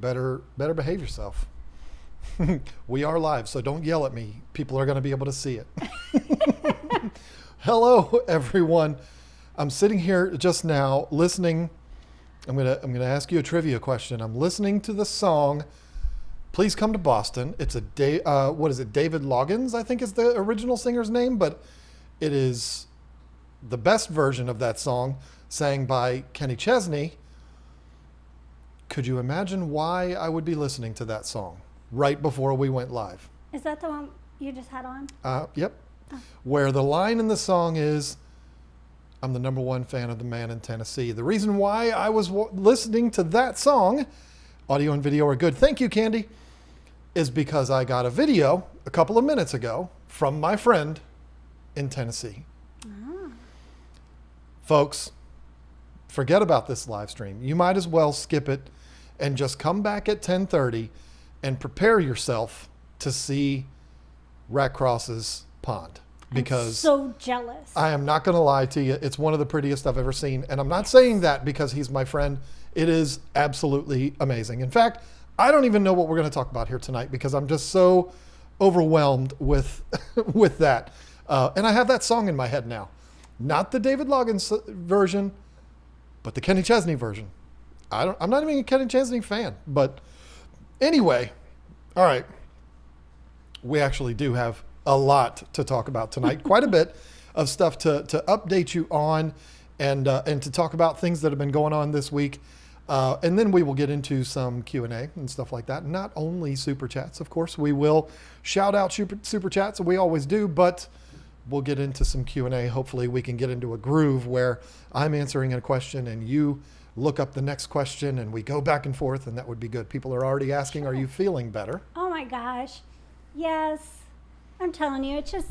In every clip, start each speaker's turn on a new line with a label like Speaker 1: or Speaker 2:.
Speaker 1: Better behave yourself. We are live, so don't yell at me. People are going to be able to see it. Hello, everyone. I'm sitting here just now listening. I'm gonna ask you a trivia question. I'm listening to the song "Please Come to Boston." It's what is it? David Loggins, I think is the original singer's name, but it is the best version of that song, sang by Kenny Chesney. Could you imagine why I would be listening to that song right before we went live?
Speaker 2: Is that the one you just had on?
Speaker 1: Yep.
Speaker 2: Oh.
Speaker 1: Where the line in the song is, "I'm the number one fan of the man in Tennessee." The reason why I was listening to that song, audio and video are good, thank you, Candy, is because I got a video a couple of minutes ago from my friend in Tennessee.
Speaker 2: Oh.
Speaker 1: Folks, forget about this live stream. You might as well skip it and just come back at 10:30 and prepare yourself to see Rat Cross's pond. Because
Speaker 2: I'm so jealous.
Speaker 1: I am not going to lie to you. It's one of the prettiest I've ever seen. And I'm not saying that because he's my friend. It is absolutely amazing. In fact, I don't even know what we're going to talk about here tonight because I'm just so overwhelmed with with that. And I have that song in my head now. Not the David Loggins version, but the Kenny Chesney version. I'm not even a Kenny Chesney fan. But anyway, all right. We actually do have a lot to talk about tonight. Quite a bit of stuff to update you on and to talk about things that have been going on this week. And then we will get into some Q&A and stuff like that. Not only Super Chats, of course. We will shout out Super Chats, we always do, but we'll get into some Q&A. Hopefully we can get into a groove where I'm answering a question and you look up the next question and we go back and forth, and that would be good. People are already asking, Are you feeling better?
Speaker 2: Oh my gosh. Yes. I'm telling you, it's just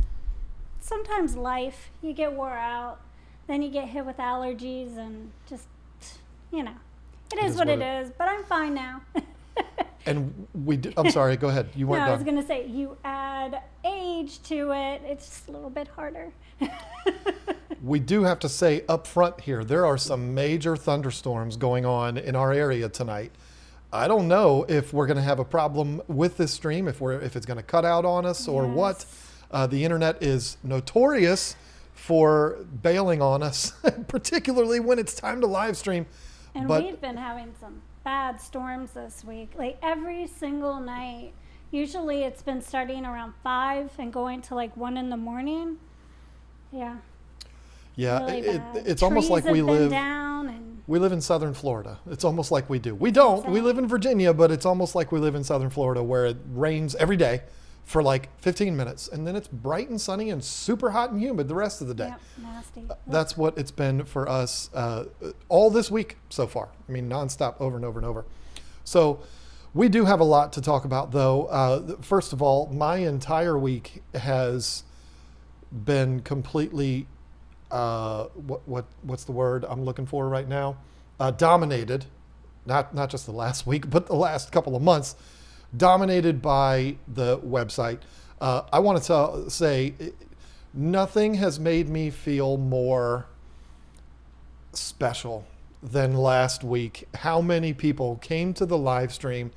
Speaker 2: sometimes life, you get wore out, then you get hit with allergies and just, it is what it is, but I'm fine now.
Speaker 1: And I'm sorry, go ahead. You weren't
Speaker 2: No,
Speaker 1: done.
Speaker 2: I was going to say, you add age to it, it's just a little bit harder.
Speaker 1: We do have to say up front here, there are some major thunderstorms going on in our area tonight. I don't know if we're going to have a problem with this stream, if it's going to cut out on us or what. The internet is notorious for bailing on us, particularly when it's time to live stream.
Speaker 2: And we've been having some bad storms this week, like every single night. Usually it's been starting around 5 and going to like 1 in the morning. Yeah.
Speaker 1: Yeah,
Speaker 2: really
Speaker 1: it's almost like we live in Southern Florida. It's almost like we do. We don't. We live in Virginia, but it's almost like we live in Southern Florida where it rains every day for like 15 minutes. And then it's bright and sunny and super hot and humid the rest of the day.
Speaker 2: Yep, nasty.
Speaker 1: That's what it's been for us all this week so far. I mean, nonstop, over and over and over. So we do have a lot to talk about, though. First of all, my entire week has been completely... what's the word I'm looking for right now? Dominated, not just the last week, but the last couple of months, dominated by the website. I want to say nothing has made me feel more special than last week. How many people came to the live stream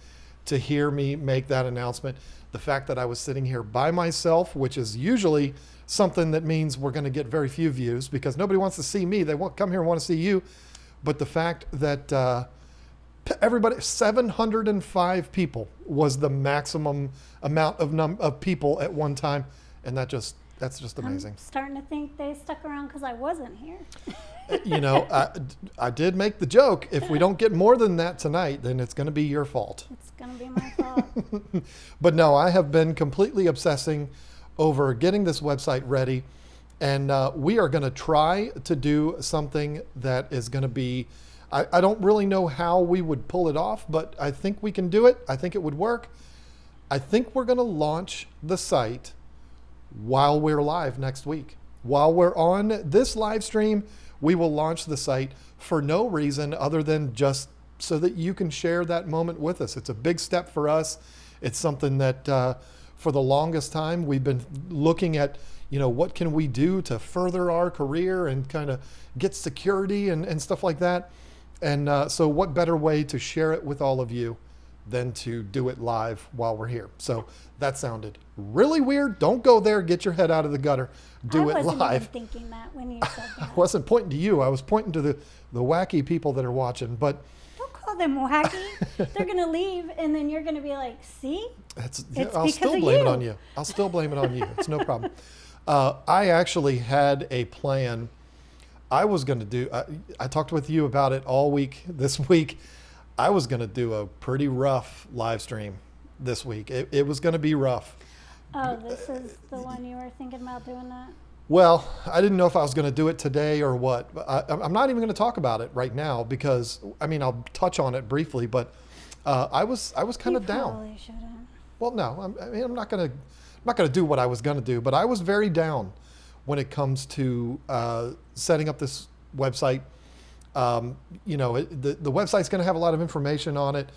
Speaker 1: to hear me make that announcement? The fact that I was sitting here by myself, which is usually something that means we're going to get very few views because nobody wants to see me. They won't come here and want to see you. But the fact that everybody, 705 people was the maximum amount of people at one time. And that's just amazing.
Speaker 2: I'm starting to think they stuck around because I wasn't here.
Speaker 1: I did make the joke. If we don't get more than that tonight, then it's going to be your fault.
Speaker 2: It's going to be my fault.
Speaker 1: But no, I have been completely obsessing over getting this website ready. And we are going to try to do something that is going to be, I don't really know how we would pull it off, but I think we can do it. I think it would work. I think we're going to launch the site while we're live next week. While we're on this live stream, we will launch the site for no reason other than just so that you can share that moment with us. It's a big step for us. It's something that for the longest time we've been looking at, what can we do to further our career and kind of get security and stuff like that. And so what better way to share it with all of you than to do it live while we're here. So that sounded really weird. Don't go there. Get your head out of the gutter. Do it
Speaker 2: I wasn't
Speaker 1: live.
Speaker 2: even thinking that when you said
Speaker 1: I
Speaker 2: that.
Speaker 1: wasn't pointing to you. I was pointing to the wacky people that are watching. But
Speaker 2: Don't call them wacky. They're going to leave, and then you're going to be like, see?
Speaker 1: It's
Speaker 2: because
Speaker 1: I'll still
Speaker 2: of
Speaker 1: blame it
Speaker 2: you.
Speaker 1: on you. I'll still blame it on you. It's no problem. I actually had a plan. I was going to do, I talked with you about it all week this week. I was going to do a pretty rough live stream this week. It was going to be rough.
Speaker 2: Oh, this is the one you were thinking about doing that?
Speaker 1: Well, I didn't know if I was going to do it today or what. I'm not even going to talk about it right now because, I mean, I'll touch on it briefly, but I was kind of down.
Speaker 2: Probably shouldn't.
Speaker 1: Well, no, I'm not going to do what I was going to do, but I was very down when it comes to setting up this website. The website's going to have a lot of information on it.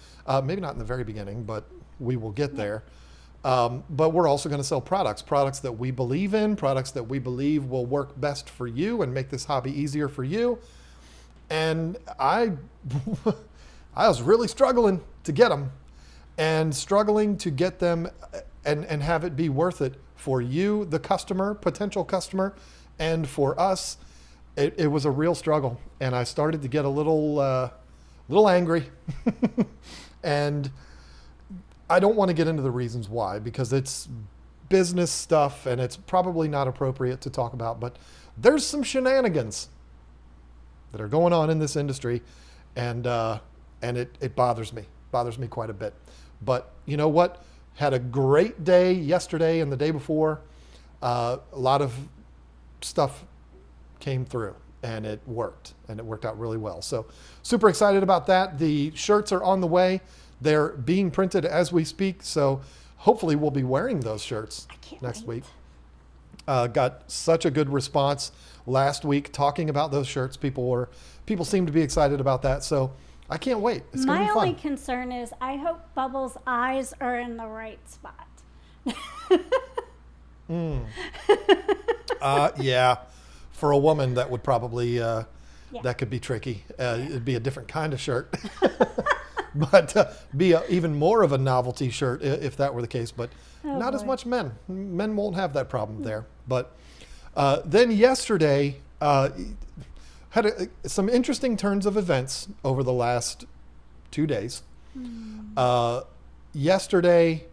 Speaker 1: Maybe not in the very beginning, but we will get there. But we're also going to sell products that we believe in, products that we believe will work best for you and make this hobby easier for you. And I was really struggling to get them and struggling to get them and have it be worth it for you, the customer, potential customer, and for us. It was a real struggle, and I started to get a little angry, and I don't want to get into the reasons why because it's business stuff and it's probably not appropriate to talk about, but there's some shenanigans that are going on in this industry, and it bothers me quite a bit. But you know what? Had a great day yesterday and the day before. A lot of stuff came through and it worked out really well. So super excited about that. The shirts are on the way. They're being printed as we speak. So hopefully we'll be wearing those shirts next week. Got such a good response last week talking about those shirts. People seem to be excited about that. So I can't wait. It's going to be fun.
Speaker 2: My only concern is I hope Bubbles' eyes are in the right spot.
Speaker 1: Yeah. For a woman, that would probably, that could be tricky. It'd be a different kind of shirt. But be even more of a novelty shirt if that were the case. But not as much men. Men won't have that problem there. But then yesterday, had some interesting turns of events over the last 2 days. Yesterday,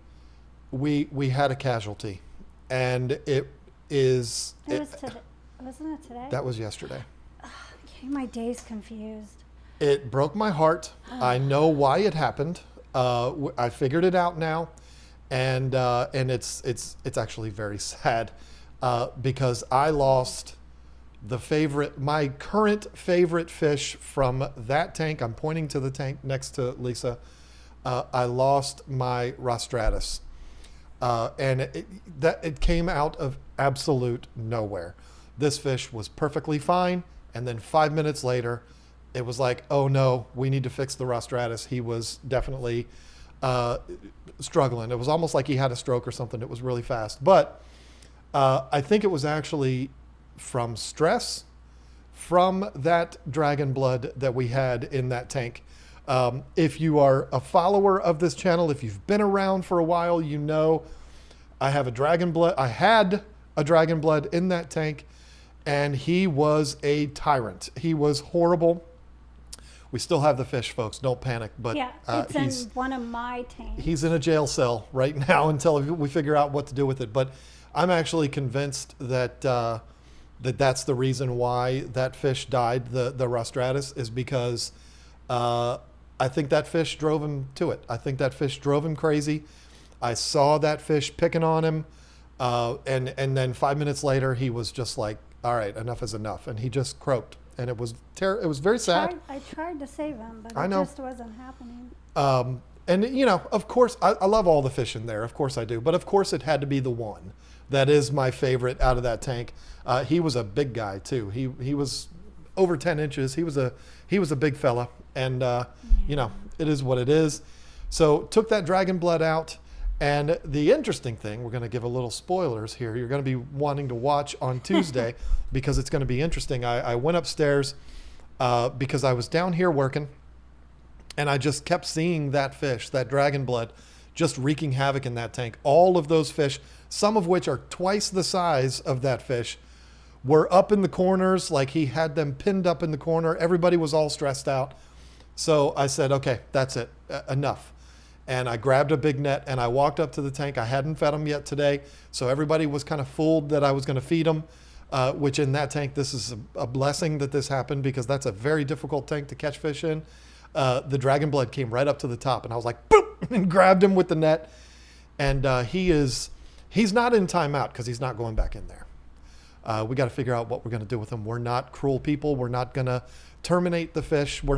Speaker 1: we had a casualty, and it was today.
Speaker 2: Wasn't it today?
Speaker 1: That was yesterday.
Speaker 2: Okay, my day's confused.
Speaker 1: It broke my heart. I know why it happened. I figured it out now, and it's actually very sad because I lost my current favorite fish from that tank. I'm pointing to the tank next to Lisa. I lost my rostratus, and it came out of absolute nowhere. This fish was perfectly fine, and then 5 minutes later, it was like, oh no, we need to fix the rostratus. He was definitely struggling. It was almost like he had a stroke or something. It was really fast. But I think it was actually from stress from that dragon blood that we had in that tank. If you are a follower of this channel, if you've been around for a while, you know I had a dragon blood in that tank, and he was a tyrant. He was horrible. We still have the fish, folks. Don't panic. But
Speaker 2: Yeah, it's in one of my tanks.
Speaker 1: he's in a jail cell right now until we figure out what to do with it. But I'm actually convinced that that's the reason why that fish died, the rostratus, is because I think that fish drove him to it. I think that fish drove him crazy. I saw that fish picking on him, and then 5 minutes later, he was just like, all right, enough is enough. And he just croaked. And it was it was very sad.
Speaker 2: I tried to save him, but
Speaker 1: I
Speaker 2: it
Speaker 1: know.
Speaker 2: just wasn't happening.
Speaker 1: And, you know, of course, I love all the fish in there. Of course I do. But, of course, it had to be the one that is my favorite out of that tank. He was a big guy, too. He was over 10 inches. He was a big fella. And, you know, it is what it is. So took that dragon blood out. And the interesting thing, we're going to give a little spoilers here. You're going to be wanting to watch on Tuesday because it's going to be interesting. I went upstairs because I was down here working. And I just kept seeing that fish, that dragon blood, just wreaking havoc in that tank. All of those fish, some of which are twice the size of that fish, were up in the corners, like he had them pinned up in the corner. Everybody was all stressed out. So I said, okay, that's it, enough. And I grabbed a big net and I walked up to the tank. I hadn't fed them yet today, so everybody was kind of fooled that I was going to feed them, which in that tank, this is a blessing that this happened, because that's a very difficult tank to catch fish in. The dragon blood came right up to the top, and I was like, boop, and grabbed him with the net. And he's not in timeout because he's not going back in there. We got to figure out what we're going to do with him. We're not cruel people. We're not going to terminate the fish. We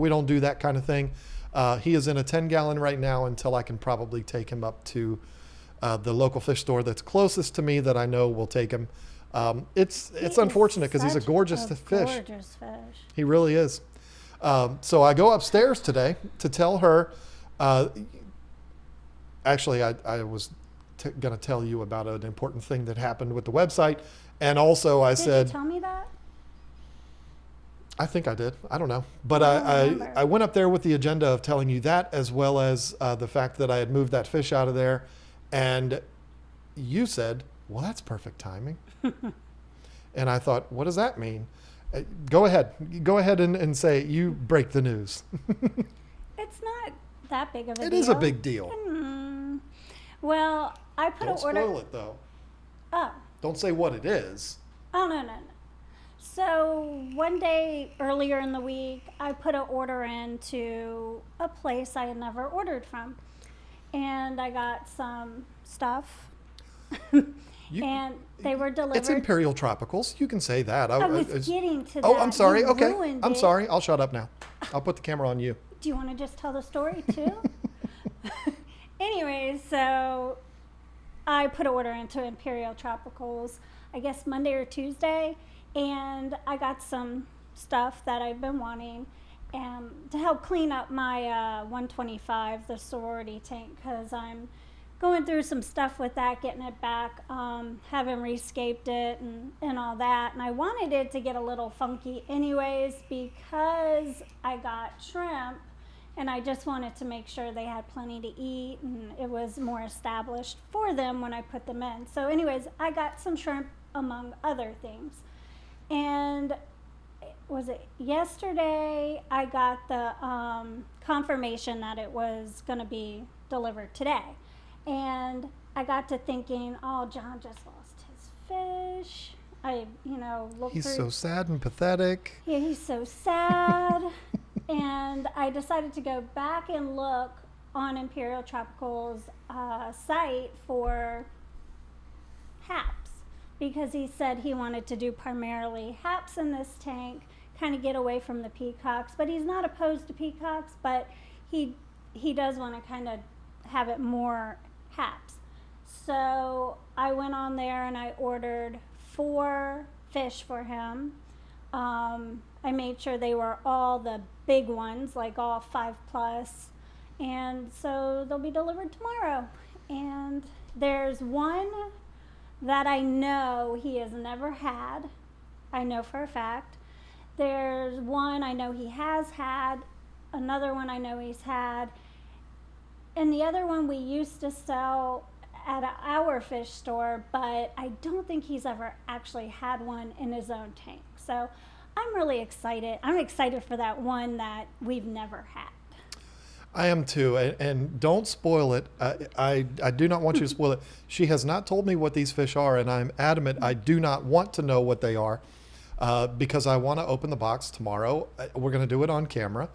Speaker 1: don't do that kind of thing. He is in a 10-gallon right now until I can probably take him up to the local fish store that's closest to me that I know will take him. It's unfortunate because he's a gorgeous fish.
Speaker 2: Gorgeous fish.
Speaker 1: He really is. So I go upstairs today to tell her. Actually, I was going to tell you about an important thing that happened with the website. And also I said...
Speaker 2: Did you tell me that?
Speaker 1: I think I did. I don't know. But
Speaker 2: I
Speaker 1: I went up there with the agenda of telling you that, as well as the fact that I had moved that fish out of there. And you said, well, that's perfect timing. And I thought, what does that mean? Go ahead. Go ahead and say, you break the news.
Speaker 2: It's not that big of a deal.
Speaker 1: It is a big deal.
Speaker 2: Well, I put
Speaker 1: Don't
Speaker 2: an order.
Speaker 1: spoil it, though.
Speaker 2: Oh.
Speaker 1: Don't say what it is.
Speaker 2: Oh, no. So one day earlier in the week, I put an order in to a place I had never ordered from. And I got some stuff. And they were delivered.
Speaker 1: It's Imperial Tropicals. You can say that.
Speaker 2: I was getting to that.
Speaker 1: Oh, I'm sorry.
Speaker 2: You
Speaker 1: Okay.
Speaker 2: ruined
Speaker 1: I'm
Speaker 2: it.
Speaker 1: sorry. I'll shut up now. I'll put the camera on you.
Speaker 2: Do you want to just tell the story too? Anyway, so I put an order into Imperial Tropicals, I guess Monday or Tuesday, and I got some stuff that I've been wanting to help clean up my 125, the sorority tank, because I'm going through some stuff with that, getting it back, having rescaped it and all that. And I wanted it to get a little funky anyways because I got shrimp and I just wanted to make sure they had plenty to eat and it was more established for them when I put them in. So anyways, I got some shrimp among other things. And was it yesterday I got the confirmation that it was going to be delivered today. And I got to thinking, oh, John just lost his fish. I, looked
Speaker 1: He's
Speaker 2: through.
Speaker 1: so sad and pathetic.
Speaker 2: Yeah, he's so sad. And I decided to go back and look on Imperial Tropical's site for haps, because he said he wanted to do primarily haps in this tank, kind of get away from the peacocks. But he's not opposed to peacocks, but he does want to kind of have it more haps. So I went on there and I ordered 4 fish for him. I made sure they were all the big ones, like all 5+. And so they'll be delivered tomorrow. And there's one that I know he has never had. I know for a fact. There's one I know he has had. Another one I know he's had. And the other one we used to sell at our fish store, but I don't think he's ever actually had one in his own tank. So I'm really excited. I'm excited for that one that we've never had.
Speaker 1: I am too, and don't spoil it. I do not want you to spoil it. She has not told me what these fish are, and I'm adamant I do not want to know what they are because I want to open the box tomorrow. We're going to do it on camera.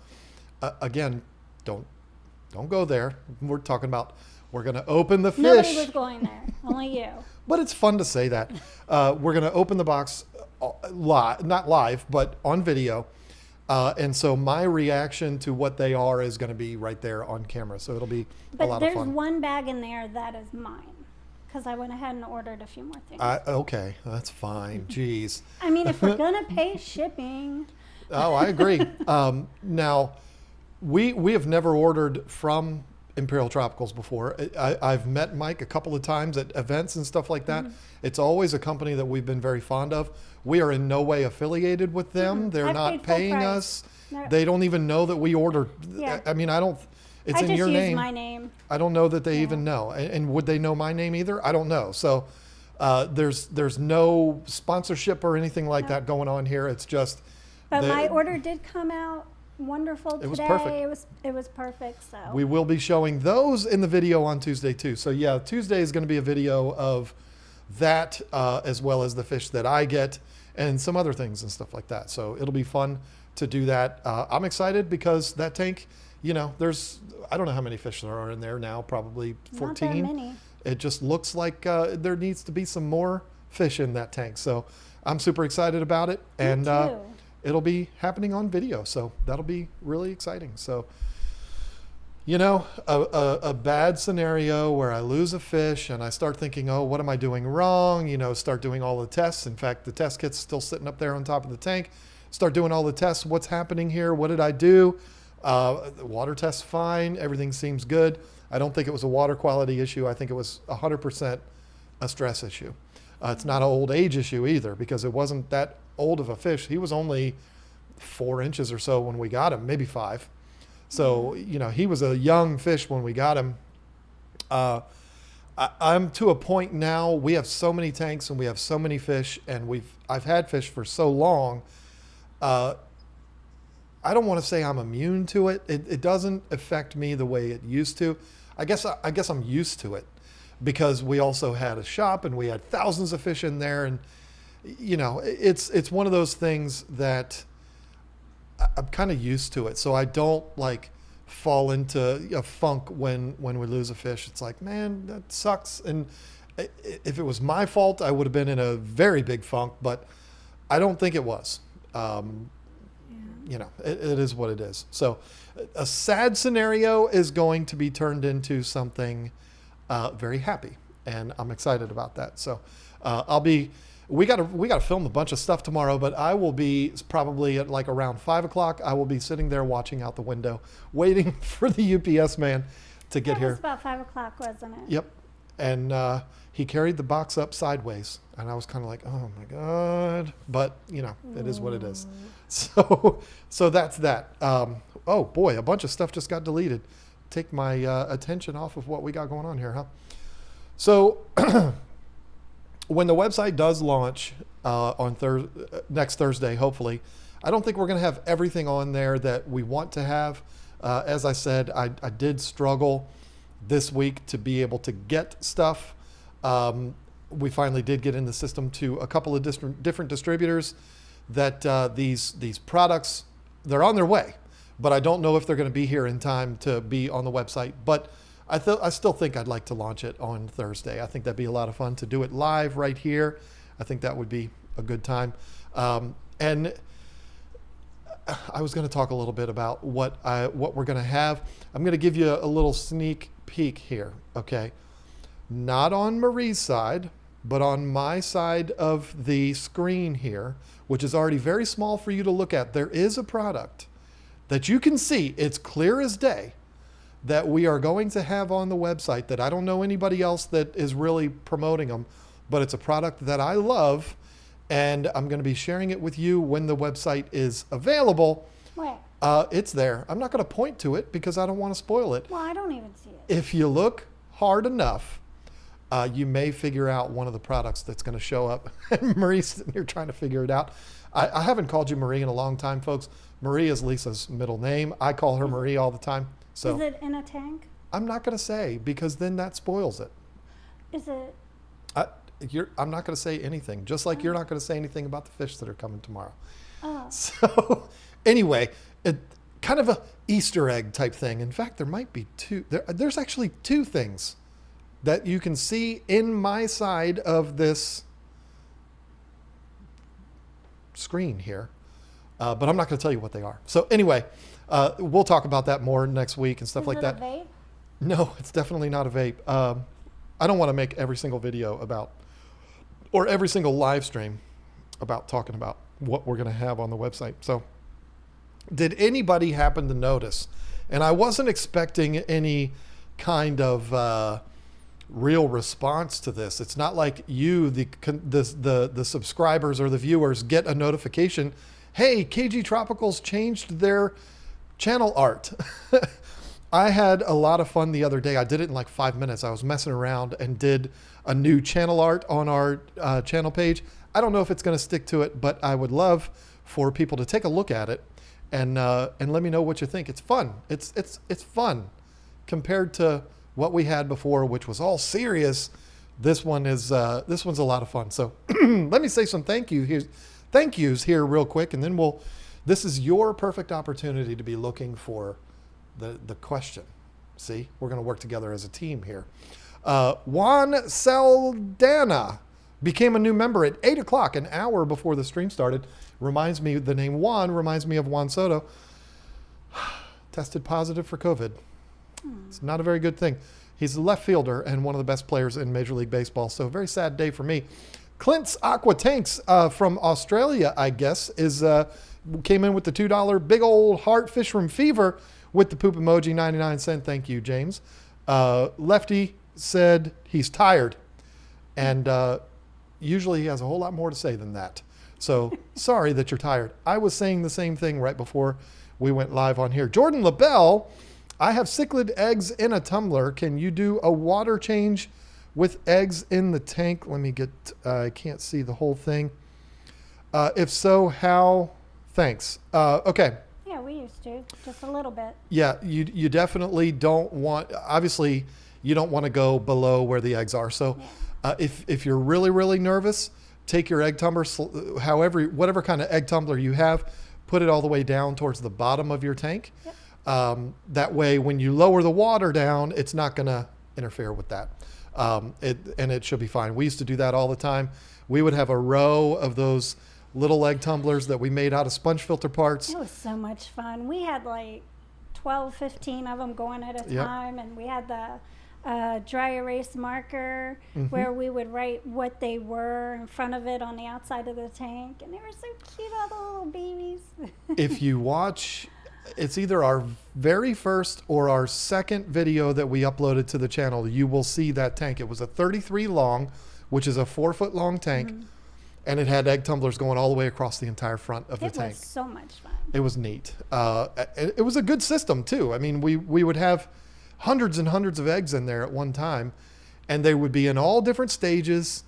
Speaker 1: Again, don't go there. We're talking about we're going to open the fish.
Speaker 2: Nobody was going there, only you.
Speaker 1: But it's fun to say that. We're going to open the box live, not live, but on video. And so my reaction to what they are is going to be right there on camera. So it'll be a lot of fun.
Speaker 2: But there's one bag in there that is mine because I went ahead and ordered a few more things.
Speaker 1: Okay, that's fine. Jeez.
Speaker 2: I mean, if we're going to pay shipping.
Speaker 1: Oh, I agree. Now, we have never ordered from Imperial Tropicals before. I've met Mike a couple of times at events and stuff like that. It's always a company that we've been very fond of. We are in no way affiliated with them. They're
Speaker 2: I've
Speaker 1: not
Speaker 2: paid full
Speaker 1: paying
Speaker 2: price.
Speaker 1: us.
Speaker 2: No.
Speaker 1: They don't even know that we order.
Speaker 2: Yeah.
Speaker 1: I mean, I don't. It's
Speaker 2: I
Speaker 1: in
Speaker 2: just
Speaker 1: your
Speaker 2: use
Speaker 1: name.
Speaker 2: my name.
Speaker 1: I don't know that they even know. And would they know my name either? I don't know. So there's no sponsorship or anything like that going on here. It's just.
Speaker 2: But my order did come out wonderful today.
Speaker 1: It was perfect.
Speaker 2: It was perfect. So
Speaker 1: we will be showing those in the video on Tuesday too. So yeah, Tuesday is going to be a video of that as well as the fish that I get and some other things and stuff like that. So it'll be fun to do that. I'm excited because that tank, you know, I don't know how many fish there are in there now, probably 14.
Speaker 2: Not that many.
Speaker 1: It just looks like there needs to be some more fish in that tank. So I'm super excited about it.
Speaker 2: Me too.
Speaker 1: It'll be happening on video, so that'll be really exciting. So, you know, a bad scenario where I lose a fish and I start thinking, oh, what am I doing wrong? You know, start doing all the tests. In fact, the test kit's still sitting up there on top of the tank. Start doing all the tests. What's happening here? What did I do? The water test's fine. Everything seems good. I don't think it was a water quality issue. I think it was 100% a stress issue. It's not an old age issue either because it wasn't that old of a fish. He was only 4 inches or so when we got him, maybe 5. So, you know, he was a young fish when we got him. I'm to a point now, we have so many tanks and we have so many fish and I've had fish for so long. I don't want to say I'm immune to it. It doesn't affect me the way it used to. I guess I'm used to it because we also had a shop and we had thousands of fish in there. And, you know, it's one of those things that I'm kind of used to it. So I don't like fall into a funk when we lose a fish. It's like, man, that sucks. And if it was my fault, I would have been in a very big funk, but I don't think it was. You know, it is what it is. So a sad scenario is going to be turned into something very happy, and I'm excited about that. So we got to film a bunch of stuff tomorrow, but I will be probably at like around 5 o'clock. I will be sitting there watching out the window, waiting for the UPS man to get here.
Speaker 2: It was about 5 o'clock, wasn't it?
Speaker 1: Yep. And he carried the box up sideways, and I was kind of like, oh my God. But you know, it is what it is. So that's that. Oh boy, a bunch of stuff just got deleted. Take my attention off of what we got going on here, huh? So when the website does launch on next Thursday, hopefully, I don't think we're going to have everything on there that we want to have. As I said, I did struggle this week to be able to get stuff. We finally did get in the system to a couple of different distributors that these products, they're on their way, but I don't know if they're going to be here in time to be on the website. But I still think I'd like to launch it on Thursday. I think that'd be a lot of fun to do it live right here. I think that would be a good time. And I was going to talk a little bit about what we're going to have. I'm going to give you a little sneak peek here, okay? Not on Marie's side, but on my side of the screen here, which is already very small for you to look at. There is a product that you can see, it's clear as day, that we are going to have on the website that I don't know anybody else that is really promoting them, but it's a product that I love, and I'm going to be sharing it with you when the website is available.
Speaker 2: Where?
Speaker 1: It's there. I'm not going to point to it because I don't want to spoil it.
Speaker 2: Well, I don't even see it.
Speaker 1: If you look hard enough, you may figure out one of the products that's going to show up. And Marie's sitting here trying to figure it out. I haven't called you Marie in a long time, folks. Marie is Lisa's middle name. I call her Marie all the time. So
Speaker 2: is it in a tank?
Speaker 1: I'm not going to say because then that spoils it.
Speaker 2: Is it?
Speaker 1: I'm not going to say anything, just like you're not going to say anything about the fish that are coming tomorrow.
Speaker 2: Oh.
Speaker 1: So anyway, kind of a Easter egg type thing. In fact, there might be two. There's actually two things that you can see in my side of this screen here, but I'm not going to tell you what they are. So anyway, we'll talk about that more next week and stuff like that.
Speaker 2: Is it a vape?
Speaker 1: No, it's definitely not a vape. I don't want to make every single video about, or every single live stream about talking about what we're going to have on the website. So did anybody happen to notice, and I wasn't expecting any kind of real response to this. It's not like you, the subscribers or the viewers, get a notification, hey, KG Tropicals changed their channel art. I had a lot of fun the other day. I did it in like 5 minutes. I was messing around and did a new channel art on our channel page. I don't know if it's going to stick to it, but I would love for people to take a look at it and let me know what you think. It's fun. It's fun compared to what we had before, which was all serious. This one's a lot of fun. So let me say some thank yous here real quick, and then this is your perfect opportunity to be looking for the question. See, we're going to work together as a team here. Juan Saldana became a new member at 8 o'clock, an hour before the stream started. The name Juan reminds me of Juan Soto. Tested positive for COVID. It's not a very good thing. He's a left fielder and one of the best players in Major League Baseball. So a very sad day for me. Clint's Aqua Tanks from Australia, I guess, came in with the $2 big old heart fish from Fever with the poop emoji, 99¢. Thank you, James. Lefty said he's tired. And usually he has a whole lot more to say than that. So sorry that you're tired. I was saying the same thing right before we went live on here. Jordan LaBelle, I have cichlid eggs in a tumbler. Can you do a water change with eggs in the tank? Let me get, I can't see the whole thing. If so, how? Thanks. Okay.
Speaker 2: Yeah, we used to, just a little bit.
Speaker 1: Yeah, you definitely don't want, obviously, you don't want to go below where the eggs are. So if you're really, really nervous, take your egg tumbler, whatever kind of egg tumbler you have, put it all the way down towards the bottom of your tank. Yep. That way, when you lower the water down, it's not going to interfere with that. And it should be fine. We used to do that all the time. We would have a row of those little egg tumblers that we made out of sponge filter parts.
Speaker 2: It was so much fun. We had like 12, 15 of them going at a time, and we had the dry erase marker where we would write what they were in front of it on the outside of the tank, and they were so cute, all the little babies.
Speaker 1: If you watch, it's either our very first or our second video that we uploaded to the channel, you will see that tank. It was a 33 long, which is a 4 foot long tank, and it had egg tumblers going all the way across the entire front of the tank.
Speaker 2: It was so much fun.
Speaker 1: It was neat. It was a good system too. I mean, we would have hundreds and hundreds of eggs in there at one time, and they would be in all different stages.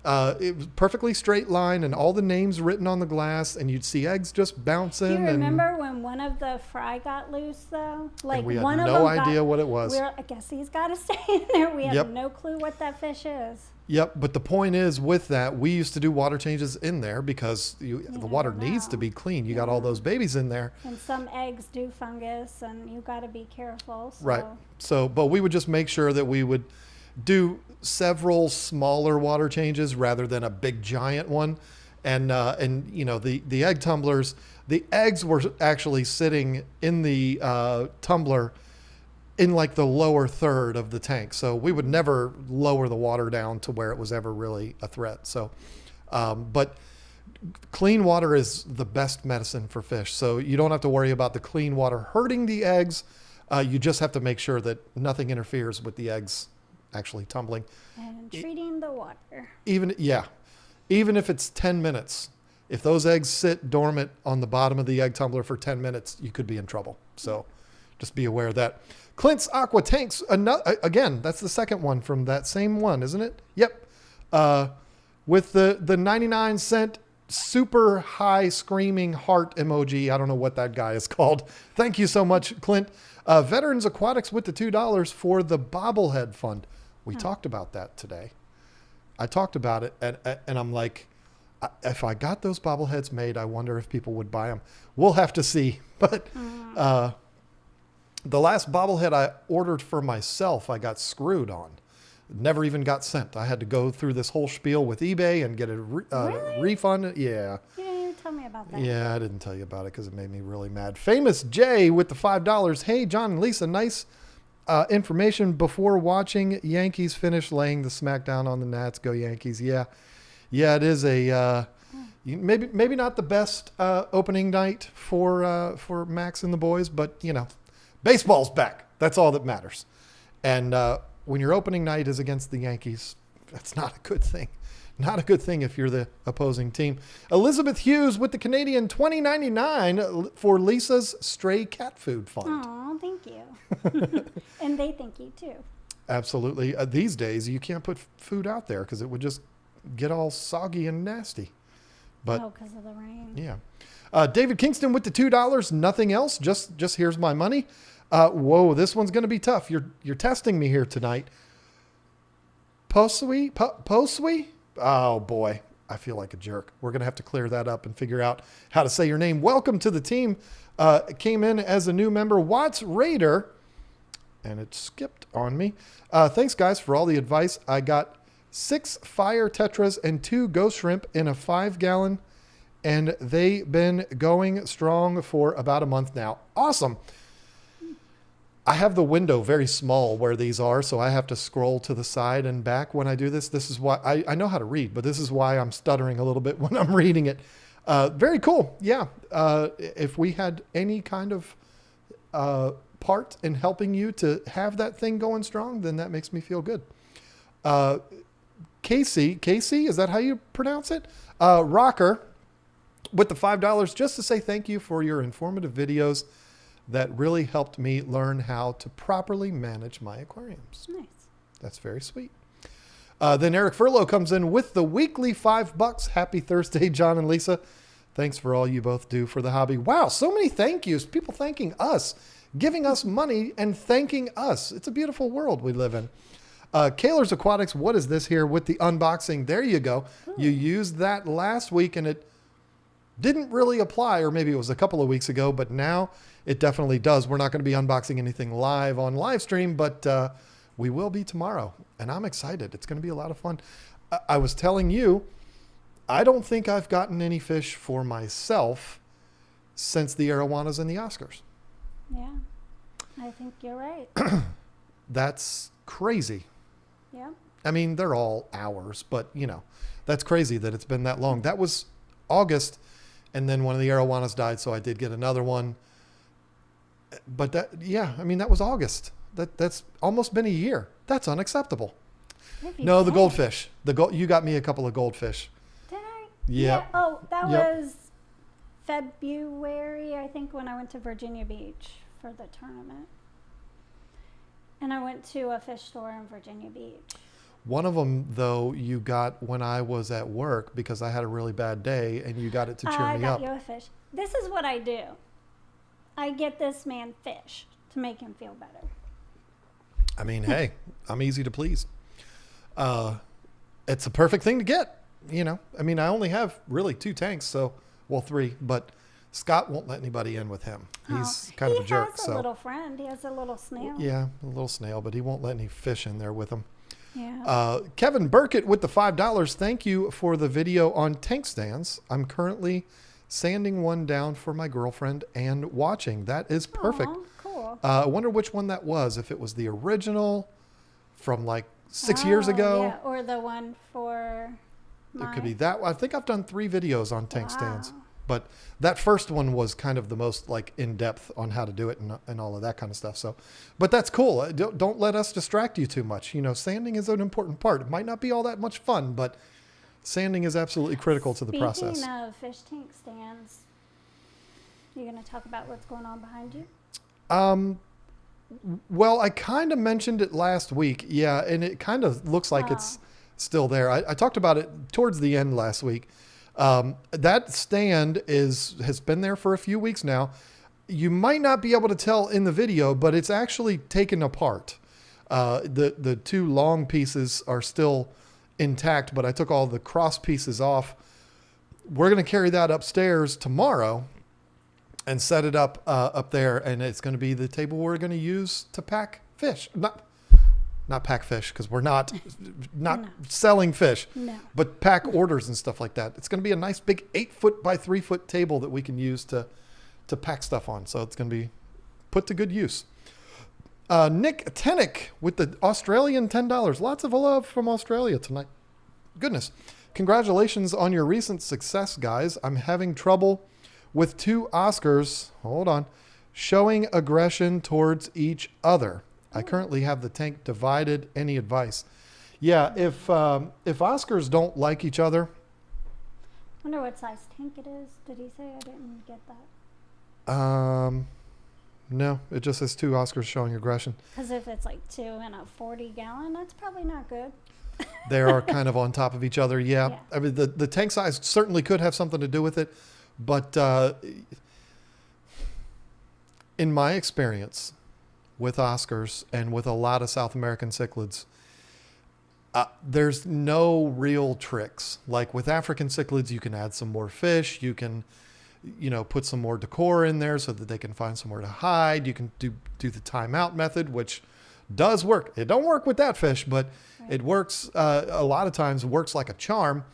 Speaker 1: It was perfectly straight line and all the names written on the glass, and you'd see eggs just bouncing.
Speaker 2: Do you remember when one of the fry got loose though? Like,
Speaker 1: we had
Speaker 2: one
Speaker 1: no idea what it was.
Speaker 2: I guess he's got to stay in there. We have no clue what that fish is.
Speaker 1: Yep, but the point is with that, we used to do water changes in there because the water needs to be clean. You got all those babies in there.
Speaker 2: And some eggs do fungus, and you got to be careful. So.
Speaker 1: Right. So, but we would just make sure that we would do several smaller water changes rather than a big giant one. And you know, the egg tumblers, the eggs were actually sitting in the tumbler in like the lower third of the tank. So we would never lower the water down to where it was ever really a threat. So, but clean water is the best medicine for fish. So you don't have to worry about the clean water hurting the eggs. You just have to make sure that nothing interferes with the eggs actually tumbling.
Speaker 2: And treating the water.
Speaker 1: Even if it's 10 minutes, if those eggs sit dormant on the bottom of the egg tumbler for 10 minutes, you could be in trouble. So just be aware of that. Clint's Aqua Tanks, again, that's the second one from that same one, isn't it? Yep. With the 99¢ super high screaming heart emoji. I don't know what that guy is called. Thank you so much, Clint. Veterans Aquatics with the $2 for the bobblehead fund. We talked about that today. I talked about it, and I'm like, if I got those bobbleheads made, I wonder if people would buy them. We'll have to see. But the last bobblehead I ordered for myself, I got screwed on. Never even got sent. I had to go through this whole spiel with eBay and get a refund. Yeah.
Speaker 2: You didn't even tell me about that.
Speaker 1: Yeah, I didn't tell you about it because it made me really mad. Famous Jay with the $5. Hey, John and Lisa, nice information before watching Yankees finish laying the smackdown on the Nats. Go Yankees. Yeah, it is a maybe not the best opening night for Max and the boys, but you know, baseball's back. That's all that matters. And when your opening night is against the Yankees, that's not a good thing. Not a good thing if you're the opposing team. Elizabeth Hughes with the Canadian $20.99 for Lisa's Stray Cat Food Fund.
Speaker 2: Oh, thank you. And they thank you too.
Speaker 1: Absolutely. These days, you can't put food out there because it would just get all soggy and nasty. But
Speaker 2: because of the rain.
Speaker 1: Yeah. David Kingston with the $2. Nothing else. Just here's my money. Whoa, this one's going to be tough. You're testing me here tonight. Posui? Oh boy, I feel like a jerk. We're going to have to clear that up and figure out how to say your name. Welcome to the team. Came in as a new member, Watts Raider, and it skipped on me. Thanks guys for all the advice. I got 6 fire tetras and 2 ghost shrimp in a 5-gallon, and they've been going strong for about a month now. Awesome. I have the window very small where these are, so I have to scroll to the side and back when I do this. This is why I know how to read, but this is why I'm stuttering a little bit when I'm reading it. Very cool. Yeah. If we had any kind of part in helping you to have that thing going strong, then that makes me feel good. Casey, is that how you pronounce it? Rocker with the $5 just to say thank you for your informative videos that really helped me learn how to properly manage my aquariums.
Speaker 2: Nice.
Speaker 1: That's very sweet. Then Eric Furlow comes in with the weekly $5. Happy Thursday, John and Lisa. Thanks for all you both do for the hobby. Wow, so many thank yous. People thanking us, giving us money and thanking us. It's a beautiful world we live in. Kaler's Aquatics, what is this here with the unboxing? There you go. Ooh. You used that last week and it didn't really apply, or maybe it was a couple of weeks ago, but now it definitely does. We're not going to be unboxing anything live on live stream, but we will be tomorrow, and I'm excited. It's going to be a lot of fun. I was telling you, I don't think I've gotten any fish for myself since the arowanas and the Oscars.
Speaker 2: Yeah, I think you're right.
Speaker 1: That's crazy.
Speaker 2: Yeah.
Speaker 1: I mean, they're all ours, but, that's crazy that it's been that long. That was August, and then one of the arowanas died, so I did get another one. But that was August. That's almost been a year. That's unacceptable. No, the goldfish. You got me a couple of goldfish.
Speaker 2: Did I?
Speaker 1: Yeah.
Speaker 2: Oh, that was February, I think, when I went to Virginia Beach for the tournament. And I went to a fish store in Virginia Beach.
Speaker 1: One of them, though, you got when I was at work because I had a really bad day, and you got it to cheer me up.
Speaker 2: I got you a fish. This is what I do. I get this man fish to make him feel better.
Speaker 1: I mean, hey, I'm easy to please. It's a perfect thing to get, I mean, I only have really 2 tanks, 3, but Scott won't let anybody in with him. He's kind of a jerk.
Speaker 2: He has a little friend. He has a little snail.
Speaker 1: Yeah, a little snail, but he won't let any fish in there with him.
Speaker 2: Yeah.
Speaker 1: Kevin Burkett with the $5. Thank you for the video on tank stands. I'm currently sanding one down for my girlfriend and watching. That is perfect.
Speaker 2: Aww, cool.
Speaker 1: I wonder which one that was. If it was the original from like 6 years ago.
Speaker 2: Yeah, or the one for
Speaker 1: It could be that. I think I've done 3 videos on tank stands. But that first one was kind of the most like in-depth on how to do it and all of that kind of stuff. So, but that's cool. Don't let us distract you too much. Sanding is an important part. It might not be all that much fun, but sanding is absolutely critical to the process.
Speaker 2: Speaking of fish tank stands, you going to talk about what's going on behind you?
Speaker 1: Well, I kind of mentioned it last week. Yeah, and it kind of looks like it's still there. I talked about it towards the end last week. That stand has been there for a few weeks now. You might not be able to tell in the video, but it's actually taken apart. The 2 long pieces are still intact, but I took all the cross pieces off. We're going to carry that upstairs tomorrow and set it up there, and it's going to be the table we're going to use to pack fish. Not pack fish, because we're not no. selling fish, but pack orders and stuff like that. It's going to be a nice big 8-foot by 3-foot table that we can use to pack stuff on. So it's going to be put to good use. Nick Tennick with the Australian $10. Lots of love from Australia tonight. Goodness. Congratulations on your recent success, guys. I'm having trouble with 2 Oscars. Hold on. Showing aggression towards each other. I currently have the tank divided. Any advice? Yeah, if Oscars don't like each other,
Speaker 2: Wonder what size tank it is. Did he say? I didn't get that.
Speaker 1: no, it just says 2 Oscars showing aggression.
Speaker 2: Because if it's like 2 in a 40-gallon, that's probably not good.
Speaker 1: They are kind of on top of each other. Yeah.
Speaker 2: Yeah.
Speaker 1: I mean, the tank size certainly could have something to do with it. But in my experience with Oscars and with a lot of South American cichlids, there's no real tricks. Like with African cichlids, you can add some more fish. You can, put some more decor in there so that they can find somewhere to hide. You can do the timeout method, which does work. It don't work with that fish, but it works a lot of times. Works like a charm.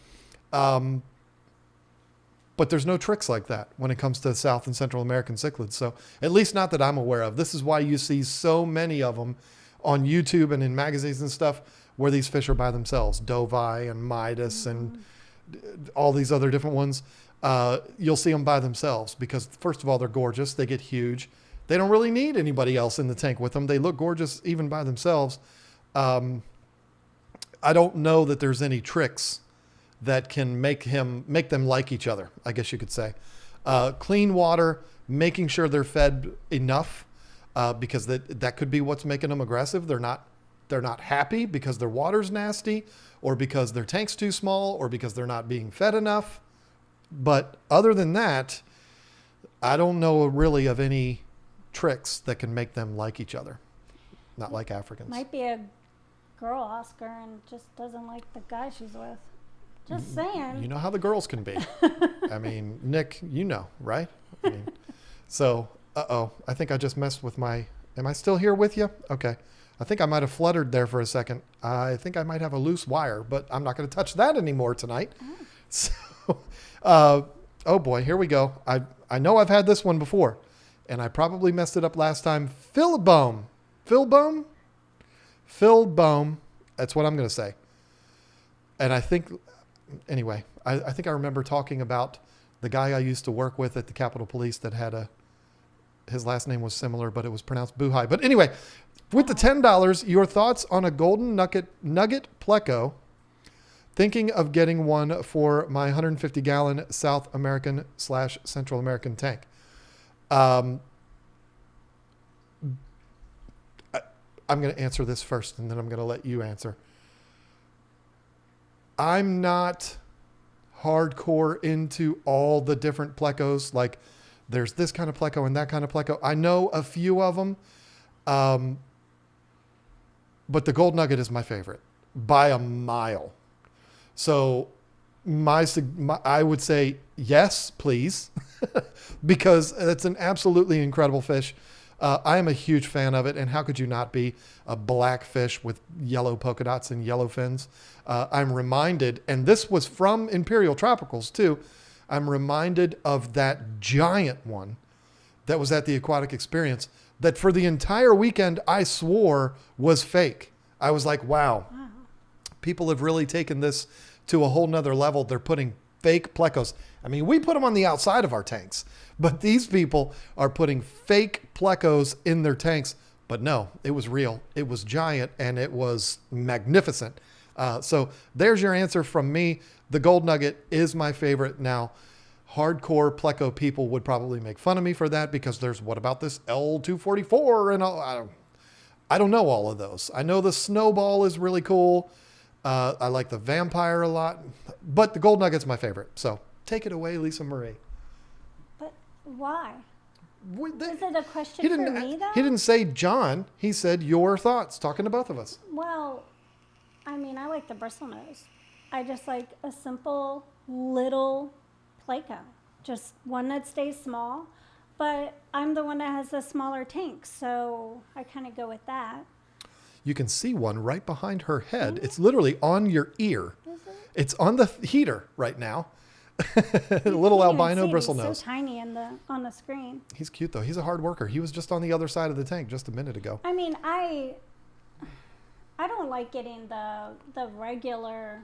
Speaker 1: But there's no tricks like that when it comes to South and Central American cichlids. So at least not that I'm aware of. This is why you see so many of them on YouTube and in magazines and stuff where these fish are by themselves. Dovai and Midas and all these other different ones. You'll see them by themselves because, first of all, they're gorgeous. They get huge. They don't really need anybody else in the tank with them. They look gorgeous even by themselves. I don't know that there's any tricks that can make them like each other, I guess you could say. Clean water, making sure they're fed enough, because that could be what's making them aggressive. They're not happy because their water's nasty, or because their tank's too small, or because they're not being fed enough. But other than that, I don't know really of any tricks that can make them like each other. Not like Africans.
Speaker 2: Might be a girl Oscar and just doesn't like the guy she's with. Just saying.
Speaker 1: You know how the girls can be. I mean, Nick, right? I mean, so, I think I just messed with am I still here with you? Okay. I think I might have fluttered there for a second. I think I might have a loose wire, but I'm not going to touch that anymore tonight.
Speaker 2: Oh.
Speaker 1: So, oh boy, here we go. I know I've had this one before, and I probably messed it up last time. Phil Bohm. That's what I'm going to say. And I think, anyway, I think I remember talking about the guy I used to work with at the Capitol Police that had his last name was similar, but it was pronounced Buhai. But anyway, with the $10, your thoughts on a golden nugget Pleco. Thinking of getting one for my 150-gallon South American / Central American tank. I'm going to answer this first, and then I'm going to let you answer. I'm not hardcore into all the different Plecos. Like, there's this kind of Pleco and that kind of Pleco. I know a few of them, but the Gold Nugget is my favorite by a mile. So I would say yes, please, because it's an absolutely incredible fish. I am a huge fan of it, and how could you not be? A black fish with yellow polka dots and yellow fins. I'm reminded, and this was from Imperial Tropicals too, I'm reminded of that giant one that was at the Aquatic Experience that for the entire weekend I swore was fake. I was like, wow. People have really taken this to a whole nother level. They're putting fake Plecos. I mean, we put them on the outside of our tanks, but these people are putting fake Plecos in their tanks. But no, it was real. It was giant and it was magnificent. So there's your answer from me. The Gold Nugget is my favorite. Now, hardcore Pleco people would probably make fun of me for that because there's what about this L244 and all. I don't know all of those. I know the Snowball is really cool. I like the Vampire a lot, but the Gold Nugget's my favorite. So take it away, Lisa Marie.
Speaker 2: But why? Is it a question for me, though?
Speaker 1: He didn't say John. He said your thoughts, talking to both of us.
Speaker 2: Well, I mean, I like the bristlenose. I just like a simple little Pleco. Just one that stays small. But I'm the one that has the smaller tank, so I kind of go with that.
Speaker 1: You can see one right behind her head. It's literally on your ear.
Speaker 2: Is it?
Speaker 1: It's on the heater right now. A little albino bristlenose.
Speaker 2: He's so tiny on the screen.
Speaker 1: He's cute though. He's a hard worker. He was just on the other side of the tank just a minute ago.
Speaker 2: I mean, I don't like getting the regular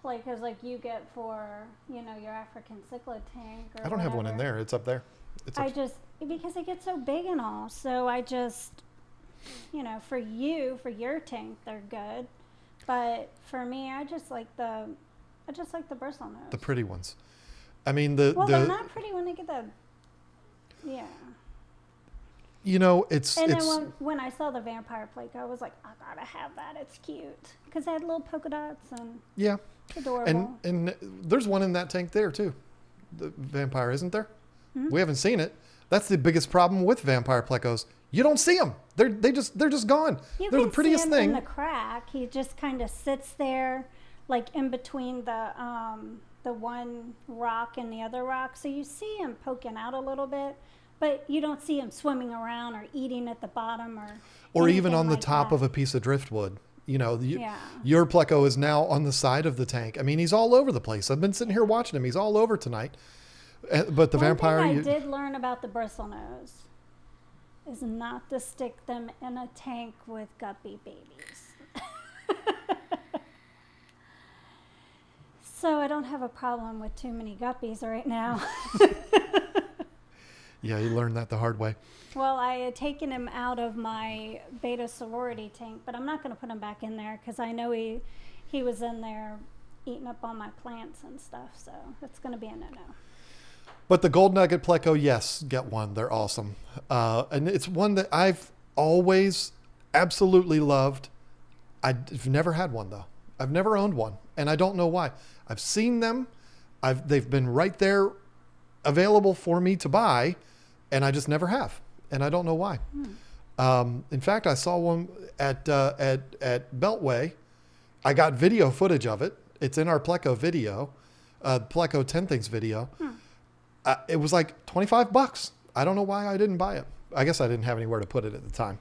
Speaker 2: Plecos like you get for your African cichlid tank. Or
Speaker 1: I don't have one in there. It's up there.
Speaker 2: Because they get so big and all. So I just. for you, for your tank, they're good. But for me, I just like the bristlenose.
Speaker 1: The pretty ones. I mean,
Speaker 2: they're not pretty when they get the, yeah.
Speaker 1: It's...
Speaker 2: And then when I saw the vampire Pleco, I was like, I gotta have that. It's cute. Because it had little polka dots and...
Speaker 1: Yeah.
Speaker 2: It's adorable.
Speaker 1: And there's one in that tank there, too. The vampire, isn't there?
Speaker 2: Mm-hmm.
Speaker 1: We haven't seen it. That's the biggest problem with vampire Plecos. You don't see them. They're just gone. They're the prettiest
Speaker 2: see him
Speaker 1: thing.
Speaker 2: In the crack. He just kind of sits there, like in between the one rock and the other rock. So you see him poking out a little bit, but you don't see him swimming around or eating at the bottom
Speaker 1: or even on the
Speaker 2: like
Speaker 1: top
Speaker 2: that.
Speaker 1: of a piece of driftwood. Your Pleco is now on the side of the tank. I mean, he's all over the place. I've been sitting here watching him. He's all over tonight. But the vampire...
Speaker 2: One thing I did learn about the bristlenose is not to stick them in a tank with guppy babies. So I don't have a problem with too many guppies right now.
Speaker 1: Yeah, you learned that the hard way.
Speaker 2: Well, I had taken him out of my beta sorority tank, but I'm not going to put him back in there because I know he was in there eating up all my plants and stuff, so it's going to be a no-no.
Speaker 1: But the Gold Nugget Pleco, yes, get one. They're awesome. And it's one that I've always absolutely loved. I've never had one, though. I've never owned one, and I don't know why. I've seen them. They've been right there available for me to buy, and I just never have. And I don't know why. In fact, I saw one at Beltway. I got video footage of it. It's in our Pleco video, Pleco 10 Things video. It was like $25. I don't know why I didn't buy it. I guess I didn't have anywhere to put it at the time.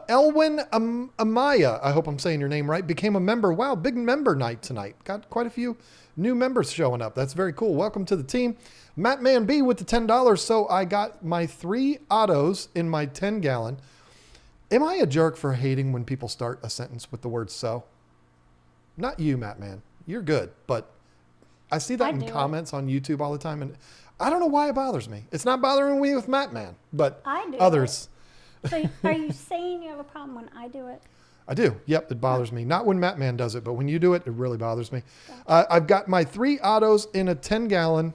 Speaker 1: Elwin Amaya, I hope I'm saying your name right, became a member. Wow, big member night tonight. Got quite a few new members showing up. That's very cool. Welcome to the team. Matt Man B with the $10. So I got my 3 autos in my 10-gallon. Am I a jerk for hating when people start a sentence with the word so? Not you, Matt Man. You're good. But I see that in comments on YouTube all the time. And I don't know why it bothers me. It's not bothering me with Matt Man, but others.
Speaker 2: So are you saying you have a problem when I do it?
Speaker 1: I do. Yep, it bothers me. Not when Matt Man does it, but when you do it, it really bothers me. I've got my 3 autos in a 10-gallon,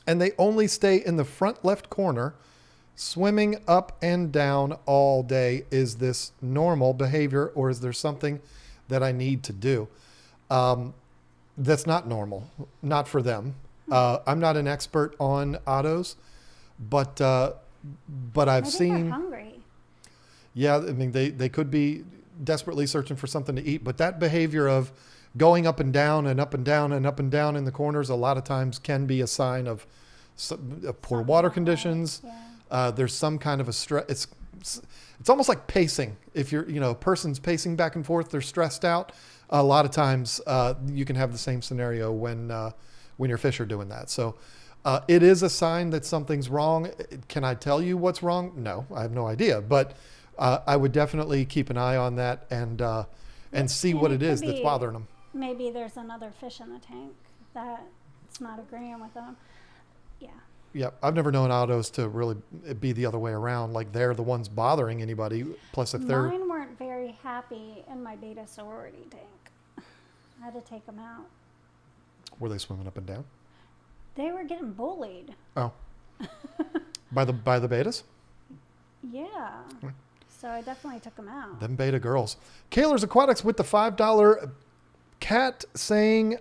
Speaker 1: and they only stay in the front left corner, swimming up and down all day. Is this normal behavior, or is there something that I need to do? That's not normal. Not for them. I'm not an expert on autos, but I've seen...
Speaker 2: They're hungry.
Speaker 1: Yeah, I mean, they could be desperately searching for something to eat, but that behavior of going up and down and up and down and up and down in the corners a lot of times can be a sign of poor water conditions. Yeah. There's some kind of a stress. It's almost like pacing. If a person's pacing back and forth, they're stressed out. A lot of times you can have the same scenario when your fish are doing that. So it is a sign that something's wrong. Can I tell you what's wrong? No, I have no idea. But I would definitely keep an eye on that and see what it is that's bothering them.
Speaker 2: Maybe there's another fish in the tank that's not agreeing with them. Yeah.
Speaker 1: Yeah, I've never known autos to really be the other way around. Like they're the ones bothering anybody. Plus, if they're...
Speaker 2: Mine weren't very happy in my beta sorority tank. I had to take them out.
Speaker 1: Were they swimming up and down?
Speaker 2: They were getting bullied.
Speaker 1: Oh. by the betas?
Speaker 2: Yeah. So I definitely took them out.
Speaker 1: Them beta girls. Kaler's Aquatics with the $5 cat saying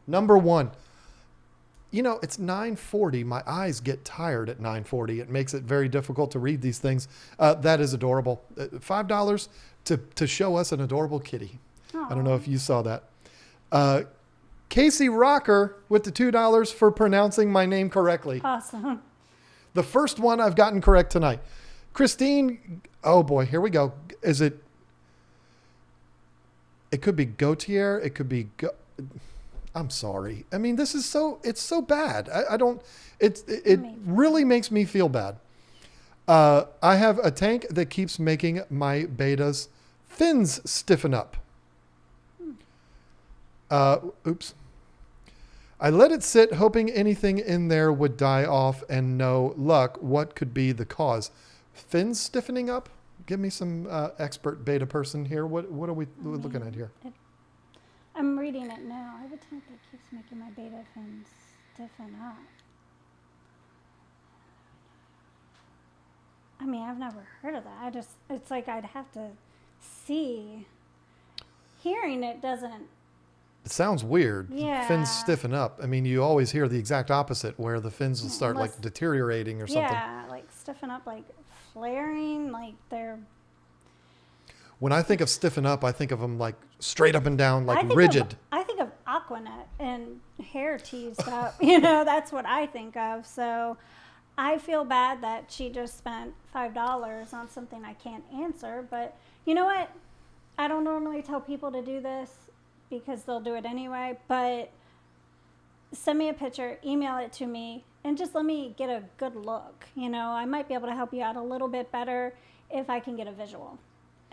Speaker 1: number 1. It's 9:40. My eyes get tired at 9:40. It makes it very difficult to read these things. That is adorable. $5 to show us an adorable kitty. Aww. I don't know if you saw that. Casey Rocker with the $2 for pronouncing my name correctly.
Speaker 2: Awesome.
Speaker 1: The first one I've gotten correct tonight. Christine, oh boy, here we go. Is it? It could be Gautier. It could be. I'm sorry. I mean, it's so bad. I don't. It really makes me feel bad. I have a tank that keeps making my betas fins stiffen up. Oops. I let it sit, hoping anything in there would die off, and no luck. What could be the cause? Fins stiffening up? Give me some expert beta person here. What are we looking at here?
Speaker 2: I'm reading it now. I would think it keeps making my beta fins stiffen up. I mean, I've never heard of that. It's like I'd have to see. Hearing it doesn't.
Speaker 1: It sounds weird.
Speaker 2: Yeah.
Speaker 1: Fins stiffen up. I mean, you always hear the exact opposite, where the fins will start like deteriorating or something.
Speaker 2: Yeah, like stiffen up, like flaring, like they're.
Speaker 1: When I think of stiffen up, I think of them like straight up and down, like rigid.
Speaker 2: I think of Aquanet and hair teased up. You know, that's what I think of. So I feel bad that she just spent $5 on something I can't answer. But you know what? I don't normally tell people to do this because they'll do it anyway. But send me a picture, email it to me, and just let me get a good look. You know, I might be able to help you out a little bit better if I can get a visual.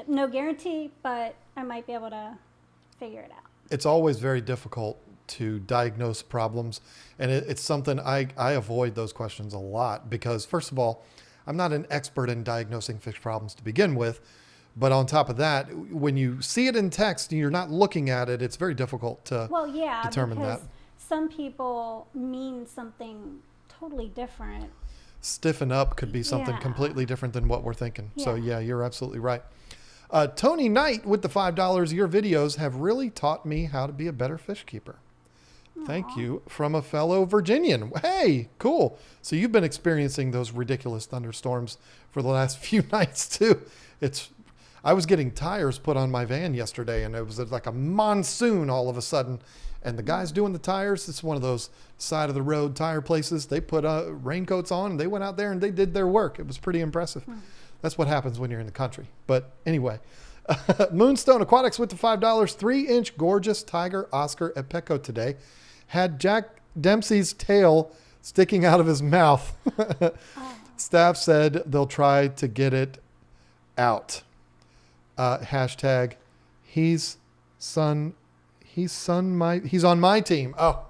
Speaker 2: No guarantee, but I might be able to figure it out.
Speaker 1: It's always very difficult to diagnose problems. And it's something I avoid those questions a lot because, first of all, I'm not an expert in diagnosing fish problems to begin with. But on top of that, when you see it in text and you're not looking at it, it's very difficult to determine that.
Speaker 2: Some people mean something totally different.
Speaker 1: Stiffen up could be something completely different than what we're thinking. So yeah, you're absolutely right. Tony Knight with the $5. Your videos have really taught me how to be a better fish keeper. Aww. Thank you, from a fellow Virginian. Hey, cool. So you've been experiencing those ridiculous thunderstorms for the last few nights too. I was getting tires put on my van yesterday, and it was like a monsoon all of a sudden. And the guys doing the tires, it's one of those side of the road tire places. They put raincoats on and they went out there and they did their work. It was pretty impressive. That's what happens when you're in the country. But anyway, Moonstone Aquatics with the $5, 3-inch gorgeous tiger Oscar at Pleco today. Had Jack Dempsey's tail sticking out of his mouth. Staff said they'll try to get it out. Hashtag he's on my team. Oh,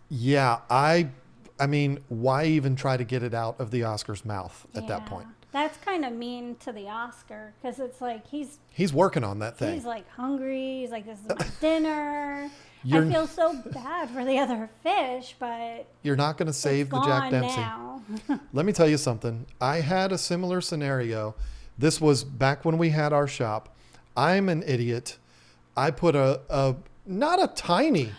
Speaker 1: yeah. I mean, why even try to get it out of the Oscar's mouth at that point?
Speaker 2: That's kind of mean to the Oscar because it's like
Speaker 1: he's working on that thing.
Speaker 2: He's like hungry. He's like, this is my dinner. I feel so bad for the other fish, but
Speaker 1: you're not going to save the Jack Dempsey.
Speaker 2: Now.
Speaker 1: Let me tell you something. I had a similar scenario. This was back when we had our shop. I'm an idiot. I put not a tiny.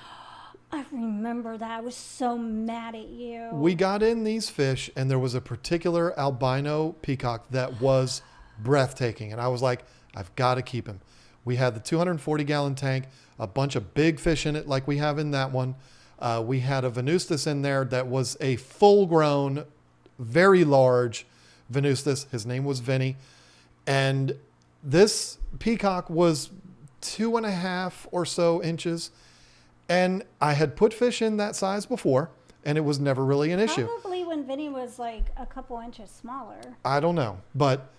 Speaker 2: I remember that. I was so mad at you.
Speaker 1: We got in these fish, and there was a particular albino peacock that was breathtaking. And I was like, I've got to keep him. We had the 240-gallon tank, a bunch of big fish in it like we have in that one. We had a Venustus in there that was a full-grown, very large Venustus. His name was Vinny. And this peacock was 2.5 or so inches. And I had put fish in that size before, and it was never really an issue.
Speaker 2: Probably when Vinny was like a couple inches smaller.
Speaker 1: I don't know. But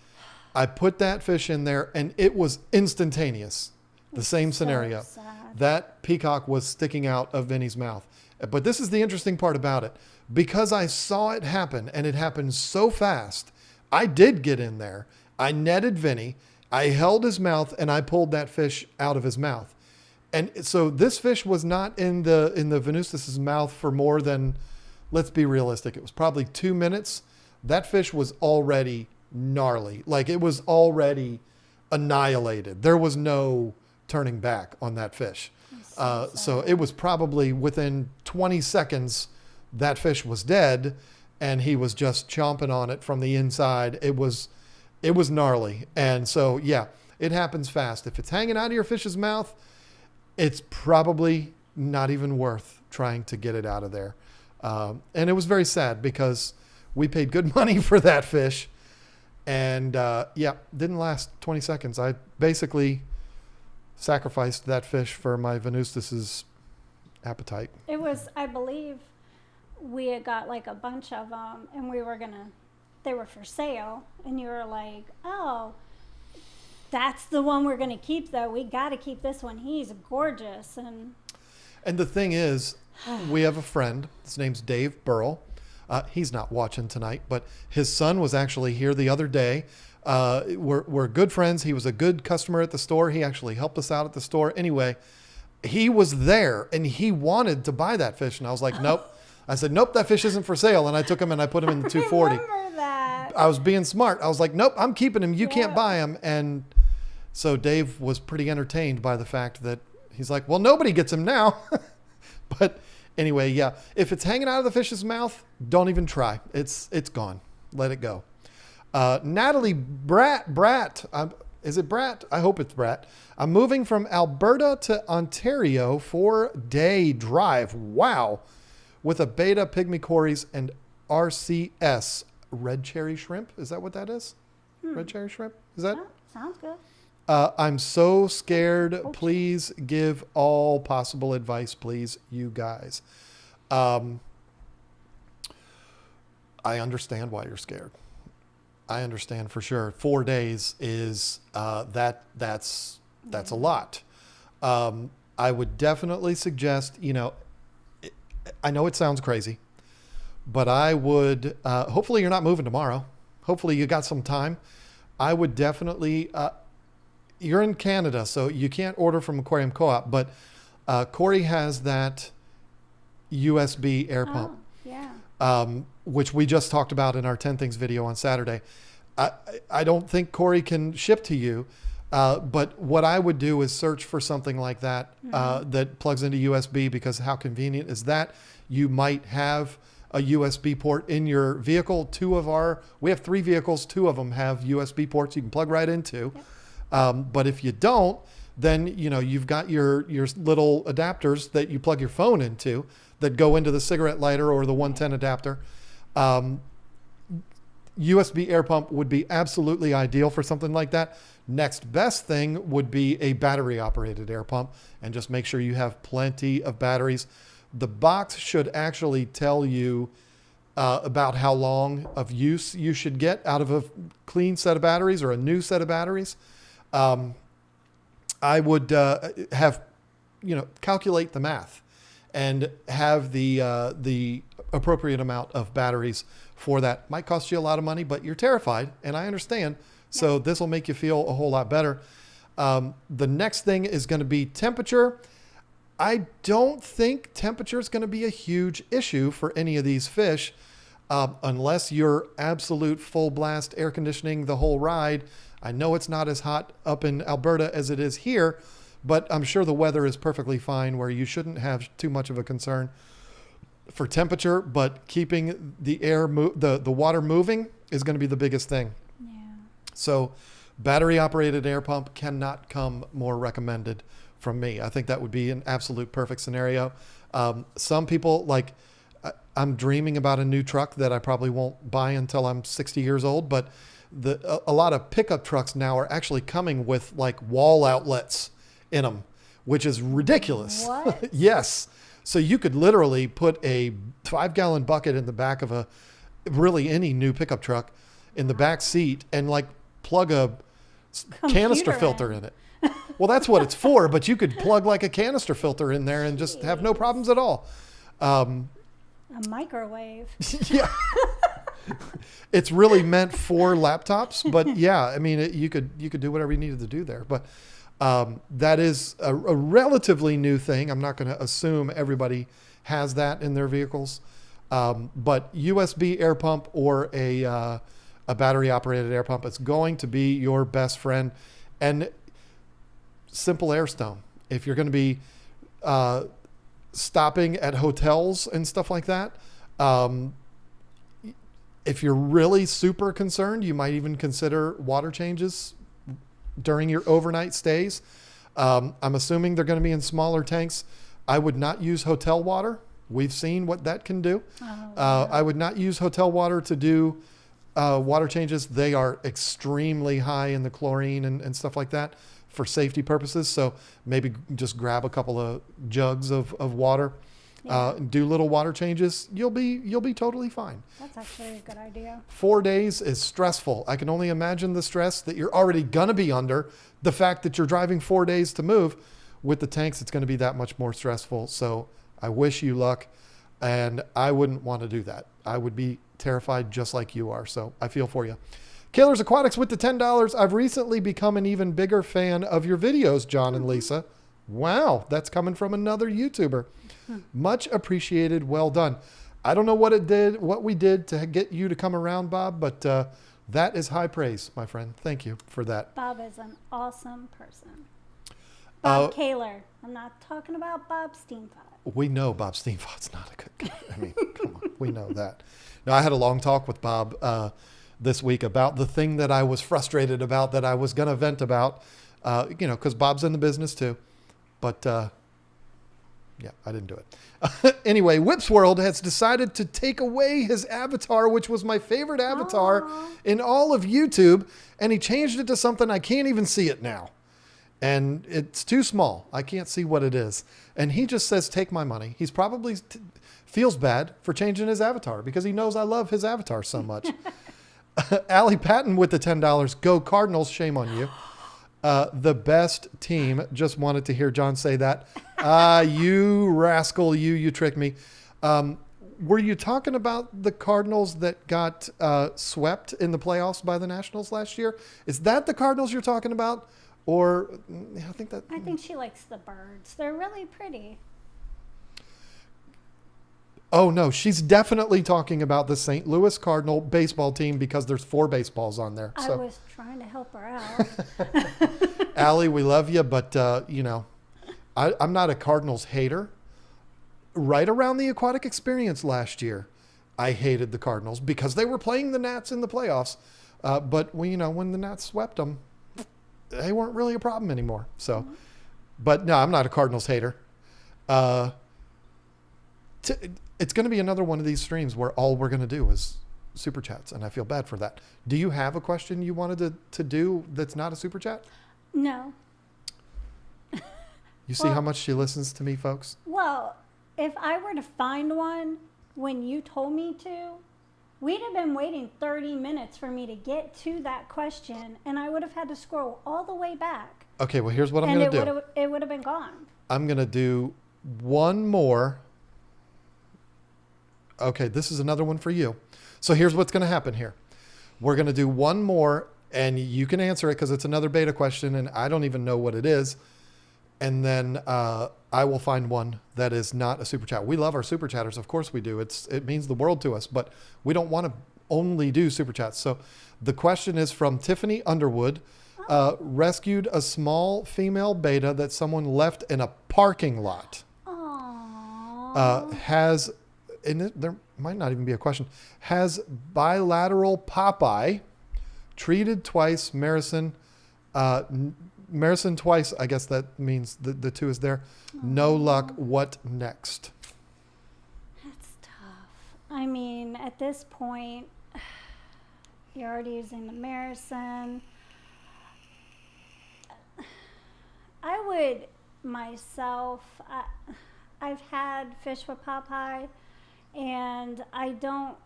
Speaker 1: I put that fish in there, and it was instantaneous. The same scenario.
Speaker 2: Sad.
Speaker 1: That peacock was sticking out of Vinny's mouth. But this is the interesting part about it. Because I saw it happen, and it happened so fast, I did get in there. I netted Vinny. I held his mouth, and I pulled that fish out of his mouth. And so this fish was not in the Venustus's mouth for more than, let's be realistic, it was probably 2 minutes. That fish was already gnarly. Like, it was already annihilated. There was no turning back on that fish. So it was probably within 20 seconds that fish was dead, and he was just chomping on it from the inside. It was gnarly. And so, yeah, it happens fast. If it's hanging out of your fish's mouth, it's probably not even worth trying to get it out of there. And it was very sad because we paid good money for that fish. And didn't last 20 seconds. I basically sacrificed that fish for my Venustus's appetite.
Speaker 2: It was, I believe, we had got like a bunch of them, and they were for sale. And you were like, oh, that's the one we're going to keep, though. We got to keep this one. He's gorgeous. And
Speaker 1: the thing is, we have a friend. His name's Dave Burrell. He's not watching tonight, but his son was actually here the other day. We're good friends. He was a good customer at the store. He actually helped us out at the store. Anyway, he was there and he wanted to buy that fish. And I was like, nope. I said, nope, that fish isn't for sale. And I took him and I put him in the 240.
Speaker 2: I remember that.
Speaker 1: I was being smart. I was like, nope, I'm keeping him. You can't buy him. And so Dave was pretty entertained by the fact that he's like, well, nobody gets him now. But anyway, yeah, if it's hanging out of the fish's mouth, don't even try. It's gone. Let it go. Natalie Bratt. Is it Bratt? I hope it's Bratt. I'm moving from Alberta to Ontario 4-day drive. Wow. With a beta pygmy quarries and RCS red cherry shrimp. Is that what that is? Red cherry shrimp? Is that?
Speaker 2: Oh, sounds good.
Speaker 1: I'm so scared. Please give all possible advice, please, you guys. I understand why you're scared. I understand for sure. 4 days is that's a lot. I would definitely suggest, I know it sounds crazy, but I would, hopefully you're not moving tomorrow. Hopefully you got some time. I would definitely, you're in Canada, so you can't order from Aquarium Co-op, but Corey has that USB air pump.
Speaker 2: Yeah.
Speaker 1: Which we just talked about in our 10 Things video on Saturday. I don't think Corey can ship to you, but what I would do is search for something like that that plugs into USB, because how convenient is that? You might have a USB port in your vehicle. We have 3 vehicles, 2 of them have USB ports you can plug right into. Yep. But if you don't, then you've got your little adapters that you plug your phone into that go into the cigarette lighter or the 110 adapter. USB air pump would be absolutely ideal for something like that. Next best thing would be a battery operated air pump, and just make sure you have plenty of batteries. The box should actually tell you about how long of use you should get out of a clean set of batteries or a new set of batteries. I would calculate the math and have the appropriate amount of batteries for that. Might cost you a lot of money, but you're terrified, and I understand. So this will make you feel a whole lot better. The next thing is going to be temperature. I don't think temperature is going to be a huge issue for any of these fish, unless you're absolute full blast air conditioning the whole ride. I know it's not as hot up in Alberta as it is here, but I'm sure the weather is perfectly fine where you shouldn't have too much of a concern for temperature, but keeping the the water moving is going to be the biggest thing. Yeah. So battery operated air pump cannot come more recommended from me. I think that would be an absolute perfect scenario. Some people, like, I'm dreaming about a new truck that I probably won't buy until I'm 60 years old, but a lot of pickup trucks now are actually coming with like wall outlets in them, which is ridiculous.
Speaker 2: What?
Speaker 1: Yes. So you could literally put a 5-gallon bucket in the back of really any new pickup truck in the back seat and like plug a canister filter in it. Well, that's what it's for, but you could plug like a canister filter in there and just have no problems at all.
Speaker 2: A microwave.
Speaker 1: Yeah. It's really meant for laptops, but yeah, I mean, you could do whatever you needed to do there. But that is a relatively new thing. I'm not going to assume everybody has that in their vehicles. But USB air pump or a battery operated air pump is going to be your best friend. And simple air stone. If you're going to be stopping at hotels and stuff like that, if you're really super concerned, you might even consider water changes during your overnight stays. I'm assuming they're going to be in smaller tanks. I would not use hotel water. We've seen what that can do. I would not use hotel water to do water changes. They are extremely high in the chlorine and stuff like that for safety purposes. So maybe just grab a couple of jugs of water. Do little water changes. You'll be totally fine.
Speaker 2: That's actually a good idea.
Speaker 1: 4 days is stressful. I can only imagine the stress that you're already gonna be under. The fact that you're driving 4 days to move with the tanks, it's going to be that much more stressful. So I wish you luck, and I wouldn't want to do that. I would be terrified just like you are. So I feel for you. Killers Aquatics with the $10. I've recently become an even bigger fan of your videos, John and Lisa. Wow, that's coming from another YouTuber. Much appreciated. Well done. I don't know what we did to get you to come around, Bob, but that is high praise, my friend. Thank you for that.
Speaker 2: Bob is an awesome person. Bob Kaler. I'm not talking about Bob Steenfot.
Speaker 1: We know Bob Steenfot's not a good guy. I mean, come on, we know that. Now, I had a long talk with Bob this week about the thing that I was frustrated about, that I was going to vent about, because Bob's in the business too. But, yeah, I didn't do it. Anyway, Whip's World has decided to take away his avatar, which was my favorite avatar in all of YouTube, and he changed it to something I can't even see it now. And it's too small. I can't see what it is. And he just says, take my money. He's probably feels bad for changing his avatar because he knows I love his avatar so much. Allie Patton with the $10. Go Cardinals. Shame on you. The best team. Just wanted to hear John say that. You rascal. You tricked me. Were you talking about the Cardinals that got swept in the playoffs by the Nationals last year? Is that the Cardinals you're talking about? Or I think
Speaker 2: she likes the birds. They're really pretty.
Speaker 1: Oh, no, she's definitely talking about the St. Louis Cardinal baseball team because there's 4 baseballs on there.
Speaker 2: I was trying to help her out.
Speaker 1: Allie, we love you, but, I'm not a Cardinals hater. Right around the Aquatic Experience last year, I hated the Cardinals because they were playing the Nats in the playoffs. But, when the Nats swept them, they weren't really a problem anymore. So, but no, I'm not a Cardinals hater. It's going to be another one of these streams where all we're going to do is super chats, and I feel bad for that. Do you have a question you wanted to do that's not a super chat?
Speaker 2: No.
Speaker 1: You see how much she listens to me, folks?
Speaker 2: Well, if I were to find one when you told me to, we'd have been waiting 30 minutes for me to get to that question, and I would have had to scroll all the way back.
Speaker 1: Okay, well, here's what I'm going to do.
Speaker 2: It would have been gone.
Speaker 1: I'm going to do one more. Okay, this is another one for you. So here's what's going to happen here. We're going to do one more, and you can answer it because it's another beta question, and I don't even know what it is. And then I will find one that is not a super chat. We love our super chatters. Of course we do. It means the world to us, but we don't want to only do super chats. So the question is from Tiffany Underwood. Rescued a small female beta that someone left in a parking lot.
Speaker 2: Aww.
Speaker 1: There might not even be a question. Has bilateral Popeye, treated twice, Marison twice. I guess that means the 2 is there. No luck. What next?
Speaker 2: That's tough. I mean, at this point, you're already using the Marison. I would myself, I've had fish with Popeye, and I don't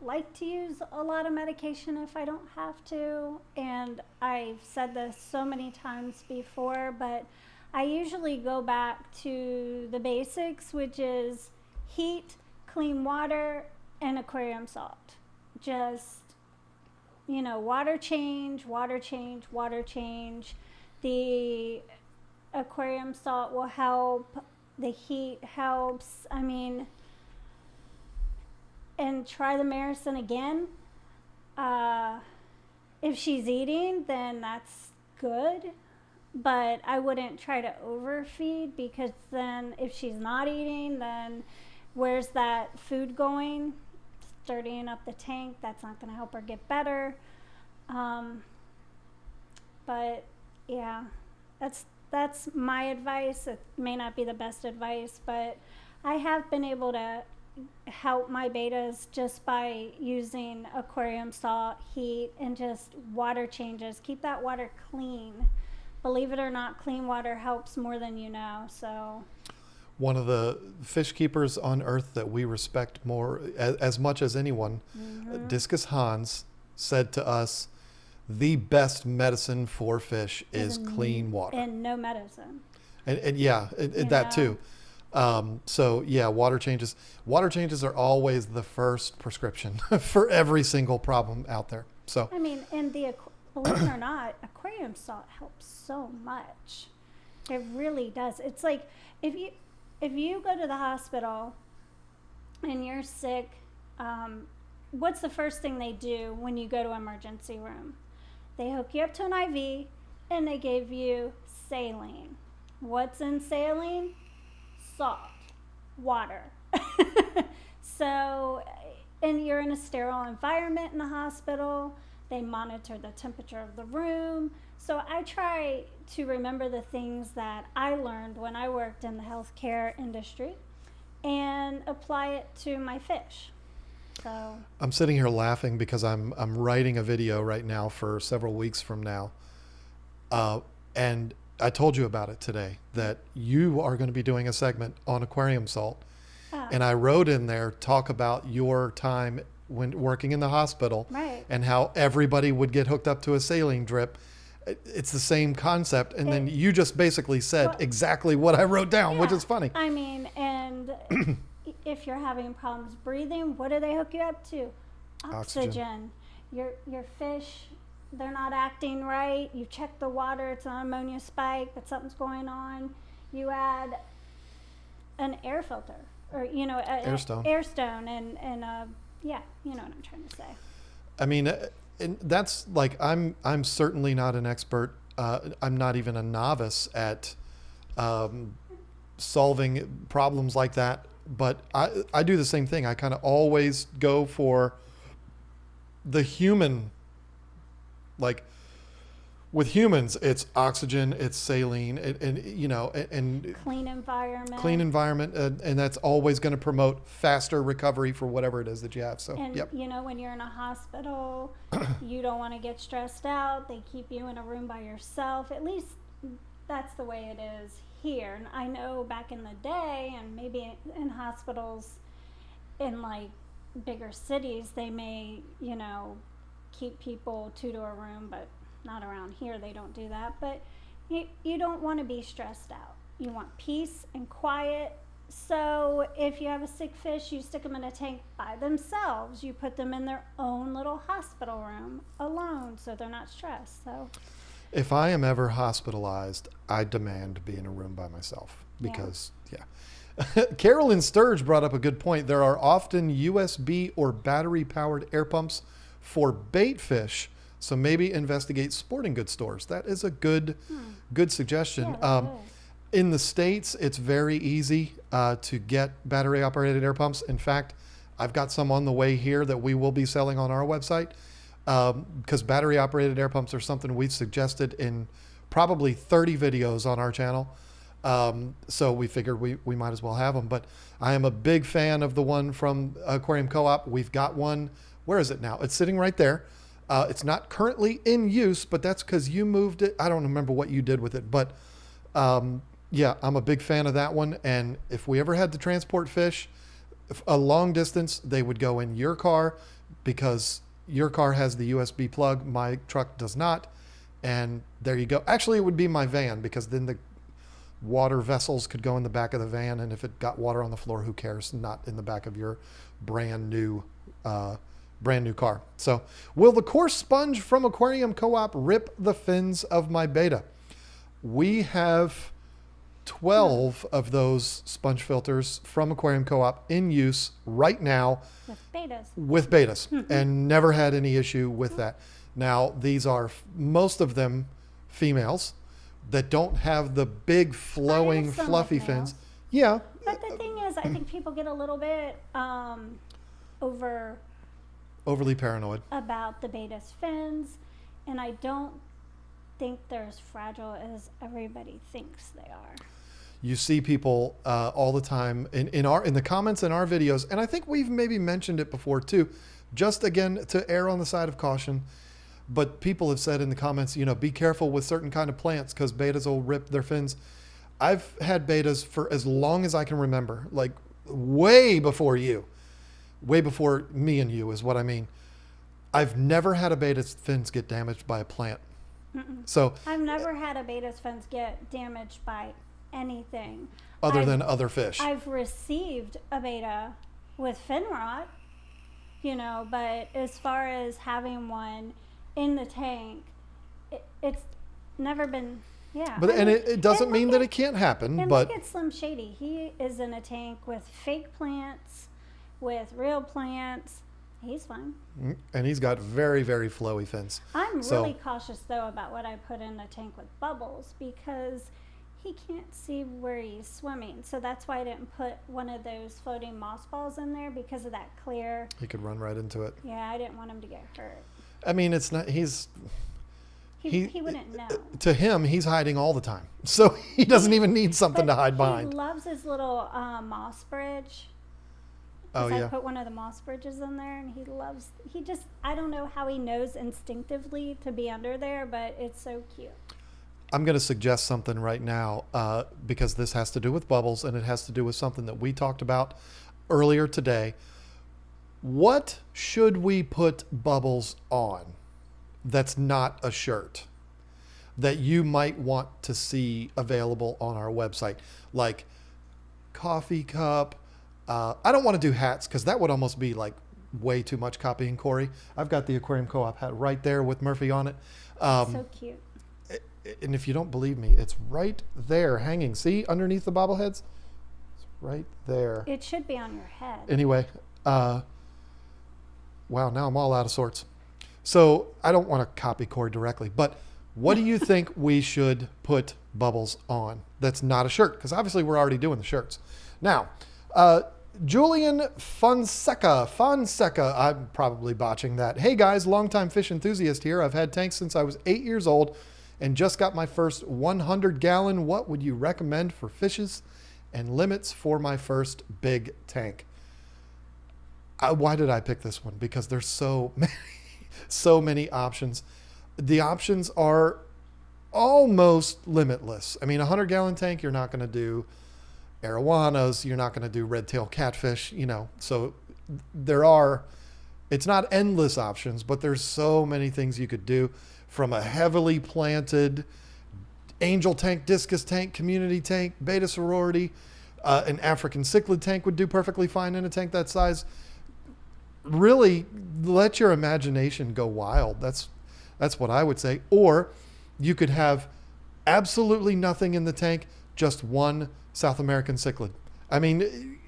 Speaker 2: like to use a lot of medication if I don't have to. And I've said this so many times before, but I usually go back to the basics, which is heat, clean water, and aquarium salt. Just, water change, water change, water change. The aquarium salt will help. The heat helps. I mean, and try the Marison again. If she's eating, then that's good. But I wouldn't try to overfeed, because then if she's not eating, then where's that food going? Dirtying up the tank. That's not going to help her get better. But yeah, that's my advice. It may not be the best advice, but I have been able to help my betas just by using aquarium salt, heat, and just water changes. Keep that water clean. Believe it or not, clean water helps more than you know. So
Speaker 1: one of the fish keepers on earth that we respect more as much as anyone, Discus Hans, said to us, the best medicine for fish is clean water.
Speaker 2: And no medicine.
Speaker 1: And yeah, that too. So yeah, water changes. Water changes are always the first prescription for every single problem out there. So
Speaker 2: I mean, and believe it or not, aquarium salt helps so much. It really does. It's like if you go to the hospital and you're sick, what's the first thing they do when you go to emergency room? They hook you up to an IV and they give you saline. What's in saline? Salt, water. So, and you're in a sterile environment in the hospital. They monitor the temperature of the room. So I try to remember the things that I learned when I worked in the healthcare industry and apply it to my fish. So
Speaker 1: I'm sitting here laughing because I'm writing a video right now for several weeks from now, and I told you about it today that you are going to be doing a segment on aquarium salt, and I wrote in there talk about your time when working in the hospital,
Speaker 2: right,
Speaker 1: and how everybody would get hooked up to a saline drip. It's the same concept, and then you just basically said exactly what I wrote down, which is funny.
Speaker 2: I mean, and if you're having problems breathing, what do they hook you up to? Oxygen. Your fish, they're not acting right. You check the water, it's an ammonia spike, but something's going on. You add an air filter, or air stone, and yeah, you know what I'm trying to say.
Speaker 1: I mean, and that's like I'm certainly not an expert. I'm not even a novice at solving problems like that. But I do the same thing. I kind of always go for the human. Like with humans, it's oxygen, it's saline, and
Speaker 2: clean environment.
Speaker 1: Clean environment, and that's always going to promote faster recovery for whatever it is that you have. So,
Speaker 2: and when you're in a hospital, you don't want to get stressed out. They keep you in a room by yourself. At least that's the way it is here. And I know back in the day, and maybe in hospitals in like bigger cities, they may keep people 2 to a room, but not around here. They don't do that. But you don't want to be stressed out. You want peace and quiet. So if you have a sick fish, you stick them in a tank by themselves. You put them in their own little hospital room alone, so they're not stressed. So
Speaker 1: if I am ever hospitalized, I demand to be in a room by myself because, Carolyn Sturge brought up a good point. There are often USB or battery-powered air pumps for bait fish, so maybe investigate sporting goods stores. That is a good suggestion.
Speaker 2: Yeah,
Speaker 1: in the States, it's very easy to get battery-operated air pumps. In fact, I've got some on the way here that we will be selling on our website. Because battery-operated air pumps are something we've suggested in probably 30 videos on our channel. So we figured we might as well have them. But I am a big fan of the one from Aquarium Co-op. We've got one. Where is it now? It's sitting right there. It's not currently in use, but that's because you moved it. I don't remember what you did with it. But yeah, I'm a big fan of that one. And if we ever had to transport fish a long distance, they would go in your car because your car has the USB plug. My truck does not. And there you go. Actually, it would be my van because then the water vessels could go in the back of the van. And if it got water on the floor, who cares? Not in the back of your brand new car. So will the coarse sponge from Aquarium Co-op rip the fins of my beta? We have 12 of those sponge filters from Aquarium Co-op in use right now with betas and never had any issue with that. Now, these are most of them females that don't have the big flowing fluffy fins. Yeah.
Speaker 2: But the thing is, I think people get a little bit
Speaker 1: overly paranoid
Speaker 2: about the beta's fins, and I don't think they're as fragile as everybody thinks they are.
Speaker 1: You see people all the time in the comments in our videos, and I think we've maybe mentioned it before too, just again to err on the side of caution. But people have said in the comments, be careful with certain kind of plants because betas will rip their fins. I've had betas for as long as I can remember, like way before me and you is what I mean. I've never had a beta's fins get damaged by a plant.
Speaker 2: Mm-mm.
Speaker 1: So
Speaker 2: I've never had a beta's fins get damaged by anything.
Speaker 1: Other than other fish.
Speaker 2: I've received a betta with fin rot, but as far as having one in the tank, it's never been, yeah.
Speaker 1: But it doesn't mean that it can't happen.
Speaker 2: And
Speaker 1: but
Speaker 2: look at Slim Shady. He is in a tank with fake plants, with real plants. He's fine.
Speaker 1: And he's got very, very flowy fins.
Speaker 2: I'm really cautious, though, about what I put in a tank with bubbles because he can't see where he's swimming. So that's why I didn't put one of those floating moss balls in there because of that clear.
Speaker 1: He could run right into it.
Speaker 2: Yeah, I didn't want him to get hurt.
Speaker 1: I mean, it's not,
Speaker 2: he wouldn't know.
Speaker 1: To him, he's hiding all the time. So he doesn't even need something to hide behind.
Speaker 2: He loves his little moss bridge.
Speaker 1: Oh, yeah.
Speaker 2: I put one of the moss bridges in there, and I don't know how he knows instinctively to be under there, but it's so cute.
Speaker 1: I'm going to suggest something right now because this has to do with bubbles, and it has to do with something that we talked about earlier today. What should we put bubbles on that's not a shirt that you might want to see available on our website? Like coffee cup. I don't want to do hats because that would almost be like way too much copying Corey. I've got the Aquarium Co-op hat right there with Murphy on it.
Speaker 2: So cute.
Speaker 1: And if you don't believe me, it's right there hanging. See, underneath the bobbleheads? It's right there.
Speaker 2: It should be on your head.
Speaker 1: Anyway, wow, now I'm all out of sorts. So I don't want to copy Corey directly, but what do you think we should put bubbles on that's not a shirt? Because obviously we're already doing the shirts. Now, Julian Fonseca, I'm probably botching that. Hey guys, longtime fish enthusiast here. I've had tanks since I was 8 years old and just got my first 100 gallon. What would you recommend for fishes and limits for my first big tank? Why did I pick this one? Because there's so many options. The options are almost limitless. I mean, a 100 gallon tank, you're not going to do arowanas, you're not going to do red-tailed catfish, so it's not endless options, but there's so many things you could do, from a heavily planted angel tank, discus tank, community tank, beta sorority, an African cichlid tank would do perfectly fine in a tank that size. Really let your imagination go wild. That's what I would say. Or you could have absolutely nothing in the tank, just one South American cichlid. I mean,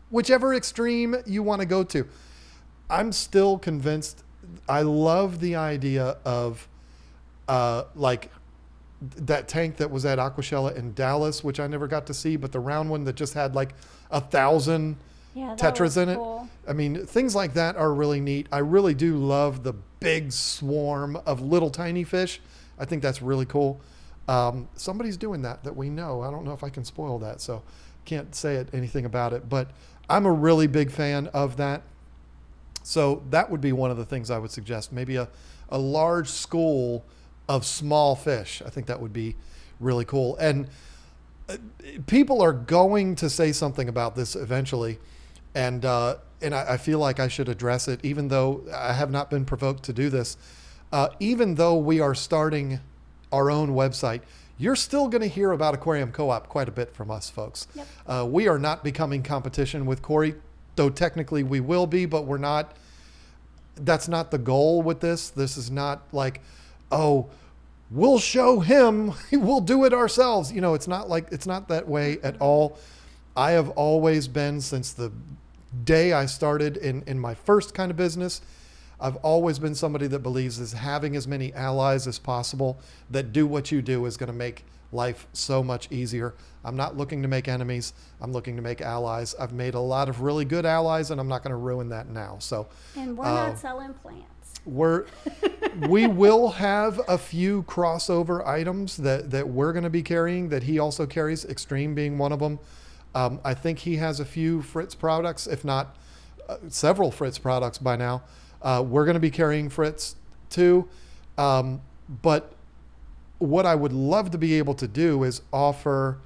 Speaker 1: whichever extreme you want to go to. I'm still convinced. I love the idea of like that tank that was at Aquashella in Dallas, which I never got to see, but the round one that just had like 1,000 tetras in it. Cool. I mean, things like that are really neat. I really do love the big swarm of little tiny fish. I think that's really cool. Somebody's doing that we know. I don't know if I can spoil that, so can't say anything about it, but I'm a really big fan of that. So that would be one of the things I would suggest. Maybe a large school of small fish. I think that would be really cool. And people are going to say something about this eventually. And I feel like I should address it, even though I have not been provoked to do this. Even though we are starting our own website, you're still going to hear about Aquarium Co-op quite a bit from us, folks. Yep. We are not becoming competition with Corey, though technically we will be, but we're not. That's not the goal with this. This is not like, oh, we'll show him, we'll do it ourselves. It's not that way at all. I have always been, since the day I started in my first kind of business, I've always been somebody that believes is having as many allies as possible that do what you do is going to make life so much easier. I'm not looking to make enemies. I'm looking to make allies. I've made a lot of really good allies, and I'm not going to ruin that now. So,
Speaker 2: and we're not selling plants.
Speaker 1: We will have a few crossover items that we're going to be carrying that he also carries, Extreme being one of them. I think he has a few Fritz products, if not several Fritz products by now. We're going to be carrying Fritz too. But what I would love to be able to do is offer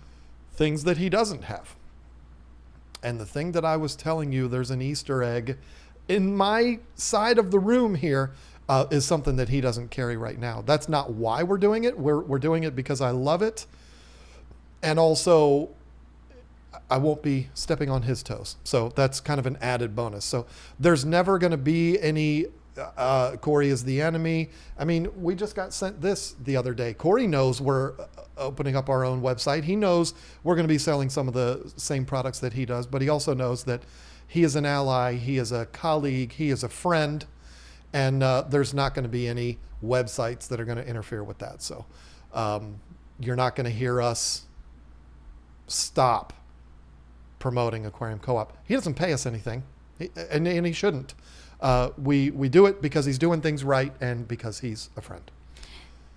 Speaker 1: things that he doesn't have. And the thing that I was telling you, there's an Easter egg in my side of the room here, is something that he doesn't carry right now. That's not why we're doing it. We're doing it because I love it. And also, I won't be stepping on his toes. So that's kind of an added bonus. So there's never going to be any Corey is the enemy. I mean, we just got sent this the other day. Corey knows we're opening up our own website. He knows we're going to be selling some of the same products that he does, but he also knows that he is an ally, he is a colleague, he is a friend, and there's not going to be any websites that are going to interfere with that. So you're not going to hear us stop promoting Aquarium Co-op. He doesn't pay us anything, and he shouldn't. We do it because he's doing things right and because he's a friend.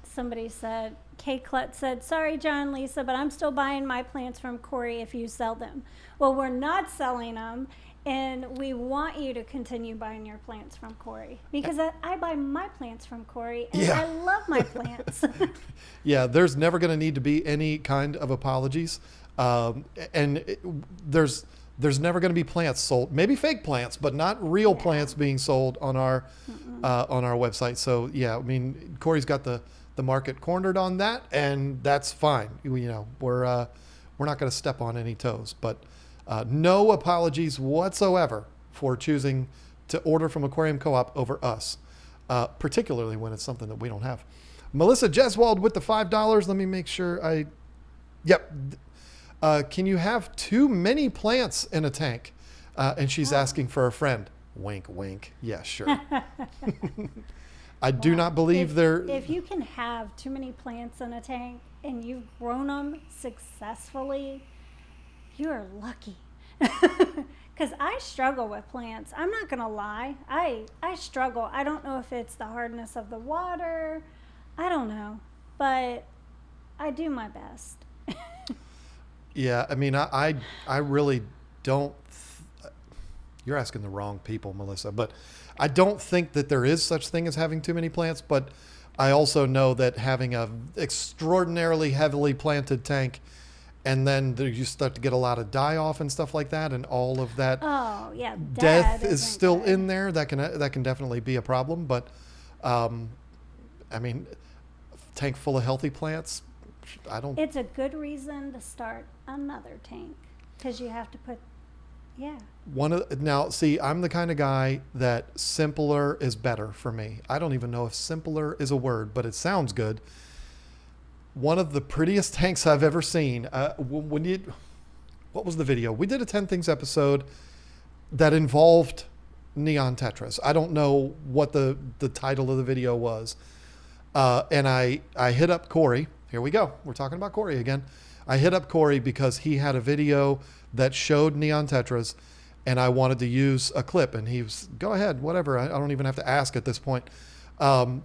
Speaker 2: Somebody said, Kay Klett said, sorry, John, Lisa, but I'm still buying my plants from Corey if you sell them. Well, we're not selling them, and we want you to continue buying your plants from Corey because I buy my plants from Corey, and I love my plants.
Speaker 1: Yeah, there's never going to need to be any kind of apologies. There's never going to be plants sold, maybe fake plants, but not real plants being sold on our website. So yeah, I mean, Corey's got the market cornered on that, and that's fine. We're not going to step on any toes, but no apologies whatsoever for choosing to order from Aquarium Co-op over us, particularly when it's something that we don't have. Melissa Jeswald with the $5. Let me make sure yep. Can you have too many plants in a tank? And she's asking for a friend. Wink, wink. Yeah, sure. I do not believe
Speaker 2: if you can have too many plants in a tank and you've grown them successfully, you're lucky. Because I struggle with plants. I'm not going to lie. I struggle. I don't know if it's the hardness of the water. I don't know. But I do my best.
Speaker 1: Yeah, I mean, I really don't. You're asking the wrong people, Melissa. But I don't think that there is such thing as having too many plants. But I also know that having a extraordinarily heavily planted tank, and then you start to get a lot of die off and stuff like that, and all of that.
Speaker 2: Oh yeah,
Speaker 1: death is still in there. That can definitely be a problem. But I mean, tank full of healthy plants. It's
Speaker 2: a good reason to start another tank because you have to put,
Speaker 1: Now, see, I'm the kind of guy that simpler is better for me. I don't even know if simpler is a word, but it sounds good. One of the prettiest tanks I've ever seen. What was the video? We did a 10 Things episode that involved neon tetras. I don't know what the title of the video was. And I hit up Corey. Here we go. We're talking about Corey again. I hit up Corey because he had a video that showed neon tetras, and I wanted to use a clip. And he was, go ahead, whatever. I don't even have to ask at this point. One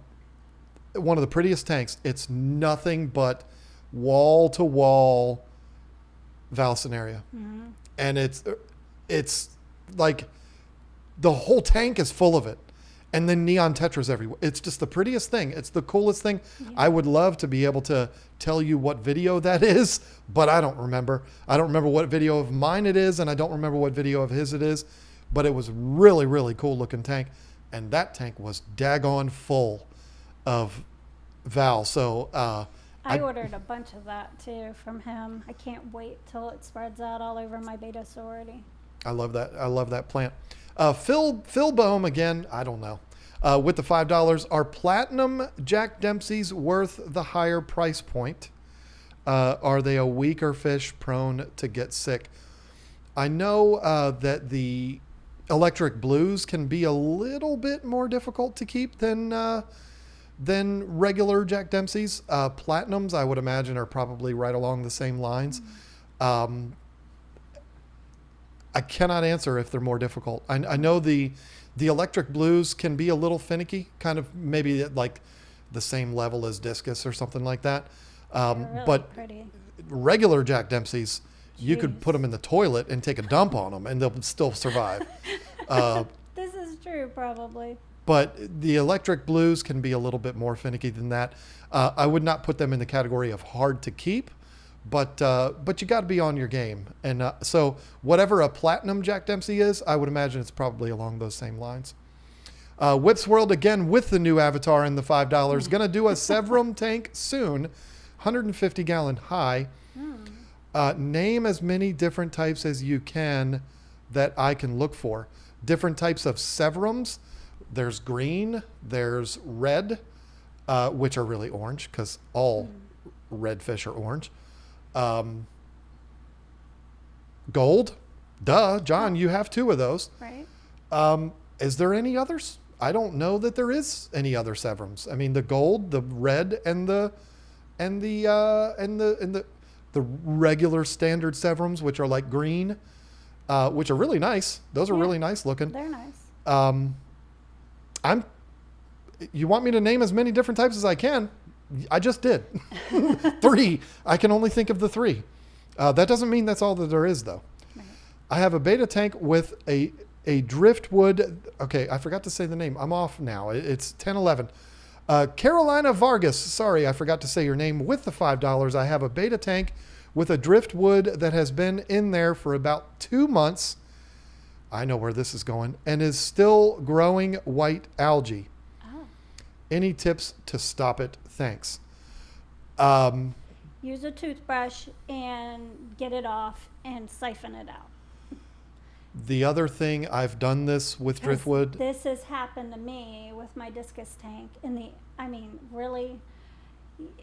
Speaker 1: of the prettiest tanks. It's nothing but wall-to-wall Valsinaria. Mm-hmm. And it's like the whole tank is full of it. And then neon tetras everywhere. It's just the prettiest thing. It's the coolest thing. Yeah. I would love to be able to tell you what video that is, but I don't remember. I don't remember what video of mine it is, and I don't remember what video of his it is. But it was really, really cool looking tank. And that tank was daggone full of Val. So
Speaker 2: I ordered a bunch of that too from him. I can't wait till it spreads out all over my beta sorority.
Speaker 1: I love that. I love that plant. Phil Bohm again. I don't know. With the $5, are platinum Jack Dempsey's worth the higher price point? Are they a weaker fish prone to get sick? I know that the electric blues can be a little bit more difficult to keep than regular Jack Dempsey's. Platinums, I would imagine, are probably right along the same lines. Mm-hmm. I cannot answer if they're more difficult. I know the electric blues can be a little finicky, kind of maybe at like the same level as discus or something like that.
Speaker 2: Really
Speaker 1: but
Speaker 2: pretty.
Speaker 1: Regular Jack Dempsey's, you could put them in the toilet and take a dump on them and they'll still survive.
Speaker 2: This is true, probably.
Speaker 1: But the electric blues can be a little bit more finicky than that. I would not put them in the category of hard to keep. But you got to be on your game. And so whatever a platinum Jack Dempsey is, I would imagine it's probably along those same lines. Whips World, again, with the new avatar and the $5. Going to do a Severum tank soon. 150-gallon high. Name as many different types as you can that I can look for. Different types of severums. There's green, there's red, which are really orange because all redfish are orange. Gold, duh, John, you have 2 of those.
Speaker 2: Right.
Speaker 1: Is there any others? I don't know that there is any other severums. I mean, the gold, the red, and the regular standard severums, which are like green, which are really nice. Those are really nice looking.
Speaker 2: They're nice.
Speaker 1: You want me to name as many different types as I can? I just did. 3. I can only think of the 3. That doesn't mean that's all that there is, though. Right. I have a beta tank with a driftwood. Okay, I forgot to say the name. I'm off now. It's 1011. Carolina Vargas. Sorry, I forgot to say your name. With the $5, I have a beta tank with a driftwood that has been in there for about 2 months. I know where this is going, and is still growing white algae. Oh. Any tips to stop it? Thanks.
Speaker 2: Use a toothbrush and get it off and siphon it out.
Speaker 1: The other thing, I've done this with driftwood.
Speaker 2: This has happened to me with my discus tank. Really,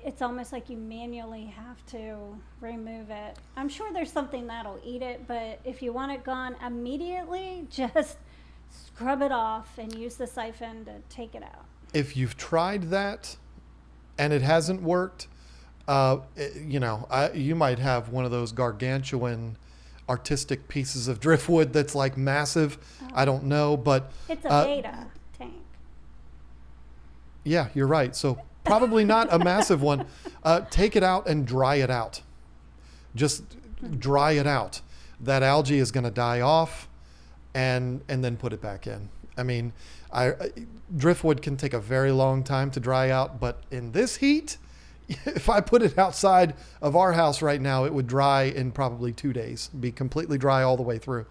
Speaker 2: it's almost like you manually have to remove it. I'm sure there's something that'll eat it, but if you want it gone immediately, just scrub it off and use the siphon to take it out.
Speaker 1: If you've tried that and it hasn't worked, you might have one of those gargantuan artistic pieces of driftwood that's like massive. Oh. I don't know, but
Speaker 2: it's a beta tank.
Speaker 1: Yeah, you're right. So probably not a massive one. Take it out and dry it out. Just dry it out. That algae is going to die off, and then put it back in. I mean, driftwood can take a very long time to dry out, but in this heat, if I put it outside of our house right now, it would dry in probably 2 days, be completely dry all the way through.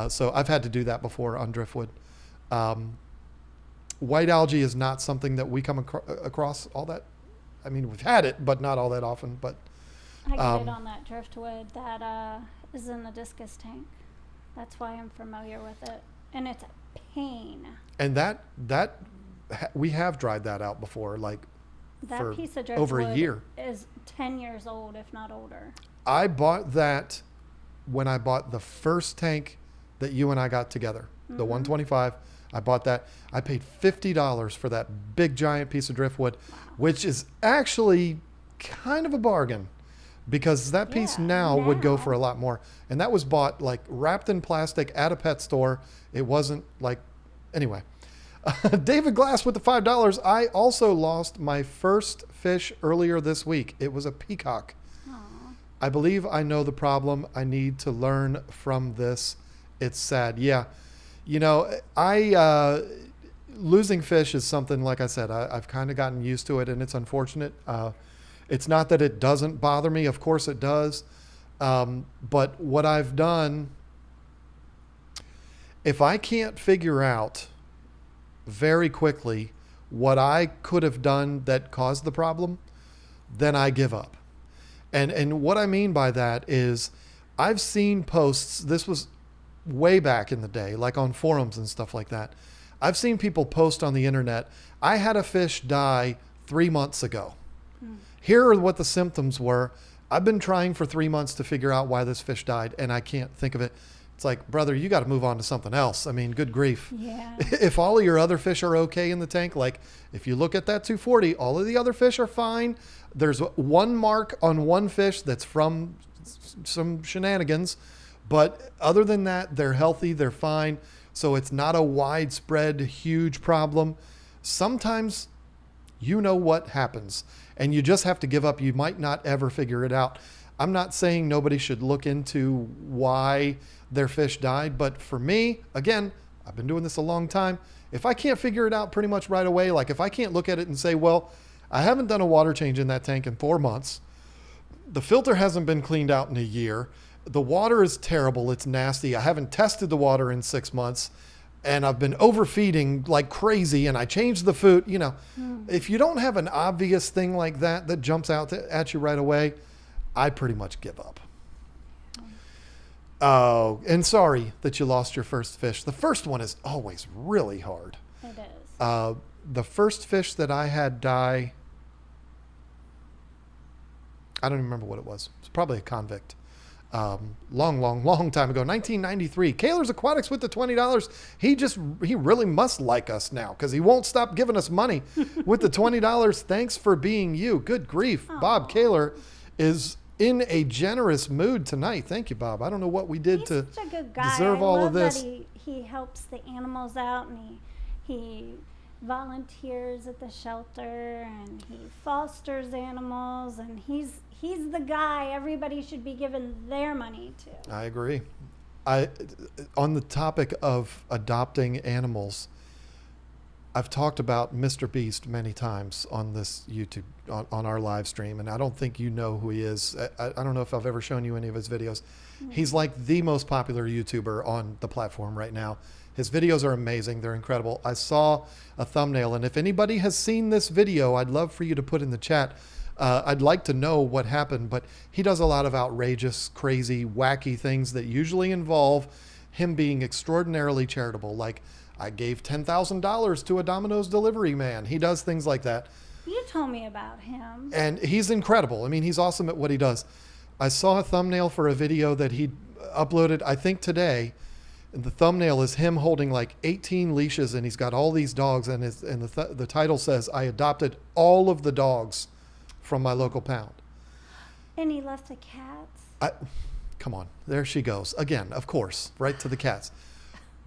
Speaker 1: So I've had to do that before on driftwood. White algae is not something that we come across all that. I mean, we've had it, but not all that often. But
Speaker 2: I get it on that driftwood that is in the discus tank. That's why I'm familiar with it, and it's a pain.
Speaker 1: And that we have dried that out before, like
Speaker 2: that piece of driftwood
Speaker 1: over a year.
Speaker 2: Is 10 years old, if not older.
Speaker 1: I bought that when I bought the first tank that you and I got together, the 125. I bought that. I paid $50 for that big giant piece of driftwood, which is actually kind of a bargain because that piece now would go for a lot more. And that was bought like wrapped in plastic at a pet store. It wasn't like, anyway. David Glass with the $5. I also lost my first fish earlier this week. It was a peacock. Aww. I believe I know the problem. I need to learn from this. It's sad. Yeah. You know, losing fish is something, like I said, I've kind of gotten used to it, and it's unfortunate. It's not that it doesn't bother me. Of course it does. But what I've done, if I can't figure out very quickly what I could have done that caused the problem, then I give up. And what I mean by that is I've seen posts, this was way back in the day, like on forums and stuff like that. I've seen people post on the internet, I had a fish die 3 months ago. Here are what the symptoms were. I've been trying for 3 months to figure out why this fish died, and I can't think of it. It's like, brother, you got to move on to something else. I mean, good grief.
Speaker 2: Yeah.
Speaker 1: If all of your other fish are okay in the tank, like if you look at that 240, all of the other fish are fine. There's one mark on one fish that's from some shenanigans. But other than that, they're healthy, they're fine. So it's not a widespread, huge problem. Sometimes you know what happens and you just have to give up. You might not ever figure it out. I'm not saying nobody should look into why their fish died. But for me, again, I've been doing this a long time. If I can't figure it out pretty much right away, like if I can't look at it and say, well, I haven't done a water change in that tank in 4 months. The filter hasn't been cleaned out in a year. The water is terrible. It's nasty. I haven't tested the water in 6 months and I've been overfeeding like crazy and I changed the food. You know, if you don't have an obvious thing like that jumps out at you right away, I pretty much give up. Oh, and sorry that you lost your first fish. The first one is always really hard.
Speaker 2: It is.
Speaker 1: The first fish that I had die, I don't even remember what it was. It's probably a convict. Long time ago, 1993. Kaler's Aquatics with the $20. He really must like us now because he won't stop giving us money with the $20. Thanks for being you. Good grief.
Speaker 2: Aww.
Speaker 1: Bob Kaler is in a generous mood tonight. Thank you, Bob. I don't know what we did
Speaker 2: He's
Speaker 1: to
Speaker 2: such a good guy.
Speaker 1: deserve
Speaker 2: I
Speaker 1: all
Speaker 2: love
Speaker 1: of this.
Speaker 2: That he helps the animals out, and he volunteers at the shelter, and he fosters animals, and he's the guy everybody should be giving their money to.
Speaker 1: I agree. On the topic of adopting animals, I've talked about Mr. Beast many times on this YouTube, on our live stream, and I don't think you know who he is. I don't know if I've ever shown you any of his videos. Mm-hmm. He's like the most popular YouTuber on the platform right now. His videos are amazing. They're incredible. I saw a thumbnail, and if anybody has seen this video, I'd love for you to put in the chat. I'd like to know what happened, but he does a lot of outrageous, crazy, wacky things that usually involve him being extraordinarily charitable. Like, I gave $10,000 to a Domino's delivery man. He does things like that.
Speaker 2: You told me about him.
Speaker 1: And he's incredible. I mean, he's awesome at what he does. I saw a thumbnail for a video that he uploaded, I think today. And the thumbnail is him holding like 18 leashes, and he's got all these dogs. And the title says, "I adopted all of the dogs from my local pound."
Speaker 2: And he left the cats.
Speaker 1: Come on, there she goes again. Of course, right to the cats.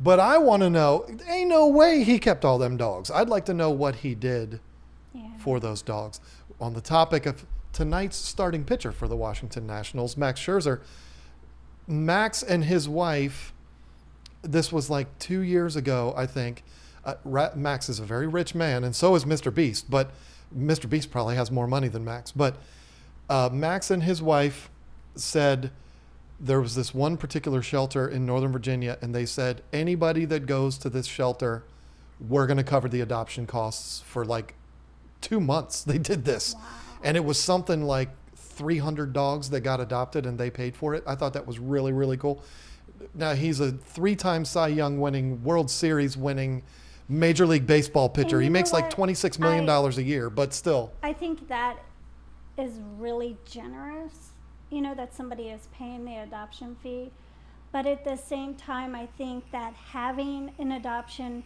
Speaker 1: But I want to know. Ain't no way he kept all them dogs. I'd like to know what he did for those dogs. On the topic of tonight's starting pitcher for the Washington Nationals, Max Scherzer. Max and his wife. This was like 2 years ago, I think. Max is a very rich man, and so is Mr. Beast. But Mr. Beast probably has more money than Max. But Max and his wife said there was this one particular shelter in Northern Virginia, and they said, anybody that goes to this shelter, we're going to cover the adoption costs for like 2 months. They did this.
Speaker 2: Wow.
Speaker 1: And it was something like 300 dogs that got adopted, and they paid for it. I thought that was really, really cool. Now, he's a 3-time Cy Young winning, World Series winning, Major League Baseball pitcher. He makes like $26 million a year, but still.
Speaker 2: I think that is really generous, that somebody is paying the adoption fee. But at the same time, I think that having an adoption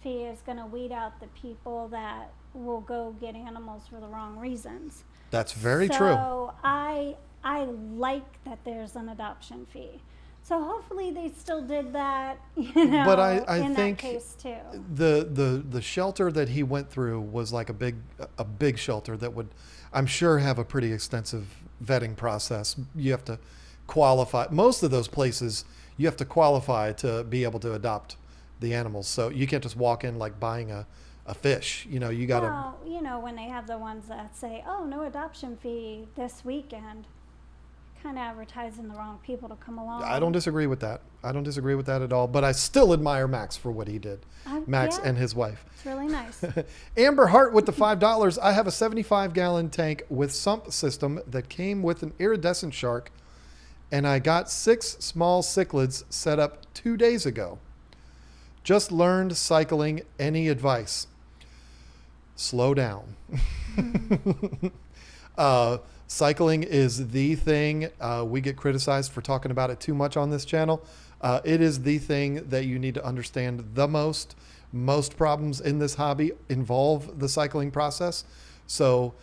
Speaker 2: fee is going to weed out the people that will go get animals for the wrong reasons.
Speaker 1: That's very true.
Speaker 2: So I like that there's an adoption fee. So hopefully they still did that,
Speaker 1: but I
Speaker 2: in
Speaker 1: think
Speaker 2: that case too.
Speaker 1: The shelter that he went through was like a big shelter that would, I'm sure, have a pretty extensive vetting process. You have to qualify. Most of those places, you have to qualify to be able to adopt the animals. So you can't just walk in like buying a fish. You got to.
Speaker 2: Well, when they have the ones that say, "Oh, no adoption fee this weekend," kind of advertising the wrong people to come along.
Speaker 1: I don't disagree with that. I don't disagree with that at all. But I still admire Max for what he did. Max and his wife.
Speaker 2: It's really nice.
Speaker 1: Amber Hart with the $5. I have a 75-gallon tank with sump system that came with an iridescent shark, and I got 6 small cichlids set up 2 days ago. Just learned cycling. Any advice? Slow down. Cycling is the thing. We get criticized for talking about it too much on this channel. It is the thing that you need to understand the most. Most problems in this hobby involve the cycling process. So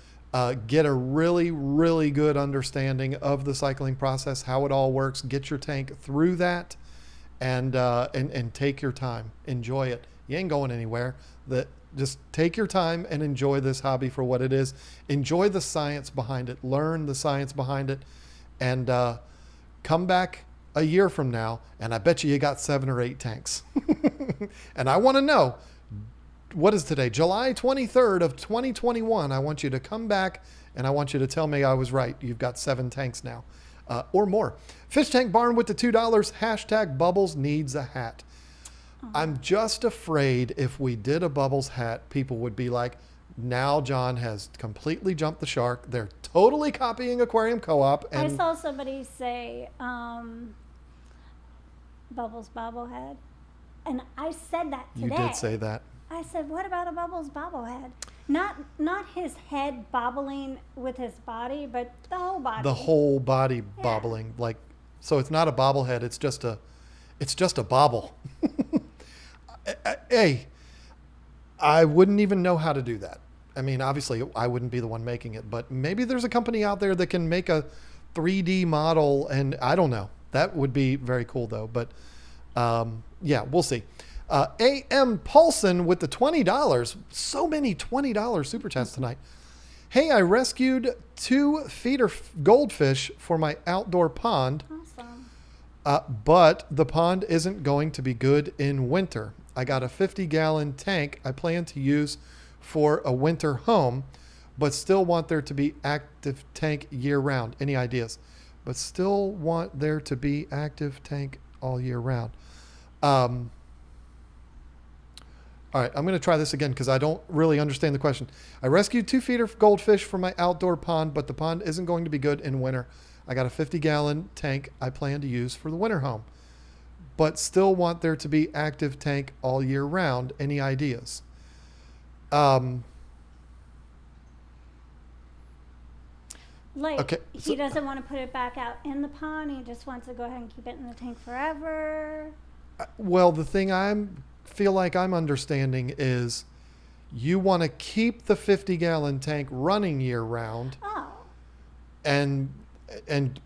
Speaker 1: get a really, really good understanding of the cycling process, how it all works. Get your tank through that and take your time. Enjoy it. You ain't going anywhere. Just take your time and enjoy this hobby for what it is. Enjoy the science behind it. Learn the science behind it. And come back a year from now, and I bet you got 7 or 8 tanks. And I want to know, what is today? July 23rd of 2021. I want you to come back, and I want you to tell me I was right. You've got 7 tanks now or more. Fish Tank Barn with the $2. Hashtag Bubbles needs a hat. I'm just afraid if we did a Bubbles hat, people would be like, now John has completely jumped the shark. They're totally copying Aquarium Co-op. And
Speaker 2: I saw somebody say, Bubbles bobblehead. And I said that today.
Speaker 1: You did say that.
Speaker 2: I said, what about a Bubbles bobblehead? Not his head bobbling with his body, but the whole body.
Speaker 1: The whole body bobbling. Like, so it's not a bobblehead. It's just a bobble. Hey, I wouldn't even know how to do that. I mean, obviously I wouldn't be the one making it, but maybe there's a company out there that can make a 3D model, and I don't know. That would be very cool though. But yeah, we'll see. A.M. Paulson with the $20. So many $20 super chats tonight. Hey, I rescued 2 feeder goldfish for my outdoor pond.
Speaker 2: Awesome.
Speaker 1: But the pond isn't going to be good in winter. I got a 50-gallon tank I plan to use for a winter home, but still want there to be active tank year-round. Any ideas? But still want there to be active tank all year round. All right, I'm going to try this again because I don't really understand the question. I rescued 2 feeder goldfish for my outdoor pond, but the pond isn't going to be good in winter. I got a 50-gallon tank I plan to use for the winter home, but still want there to be active tank all year round. Any ideas?
Speaker 2: Like,
Speaker 1: okay,
Speaker 2: he doesn't want to put it back out in the pond. He just wants to go ahead and keep it in the tank forever.
Speaker 1: Well, the thing feel like I'm understanding is you want to keep the 50-gallon tank running year round.
Speaker 2: Oh.
Speaker 1: And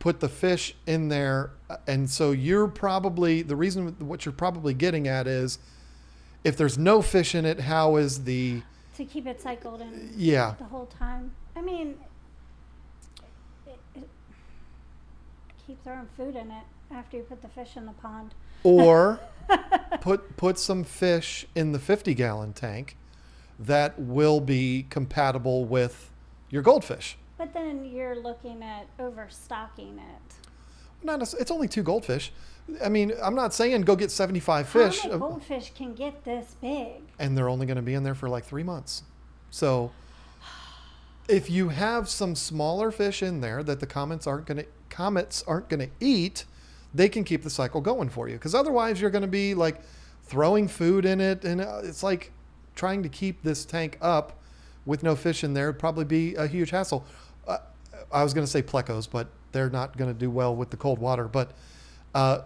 Speaker 1: put the fish in there. And so you're probably, the reason what you're probably getting at is if there's no fish in it, how is the...
Speaker 2: To keep it cycled in
Speaker 1: the
Speaker 2: whole time. I mean, keep throwing food in it after you put the fish in the pond.
Speaker 1: Or put some fish in the 50-gallon tank that will be compatible with your goldfish.
Speaker 2: But then you're looking at overstocking it.
Speaker 1: It's only 2 goldfish. I mean, I'm not saying go get 75 fish.
Speaker 2: How many goldfish can get this big?
Speaker 1: And they're only going to be in there for like 3 months. So if you have some smaller fish in there that the comets aren't going to eat, they can keep the cycle going for you. Because otherwise you're going to be like throwing food in it. And it's like trying to keep this tank up with no fish in there would probably be a huge hassle. I was going to say Plecos, but they're not going to do well with the cold water. But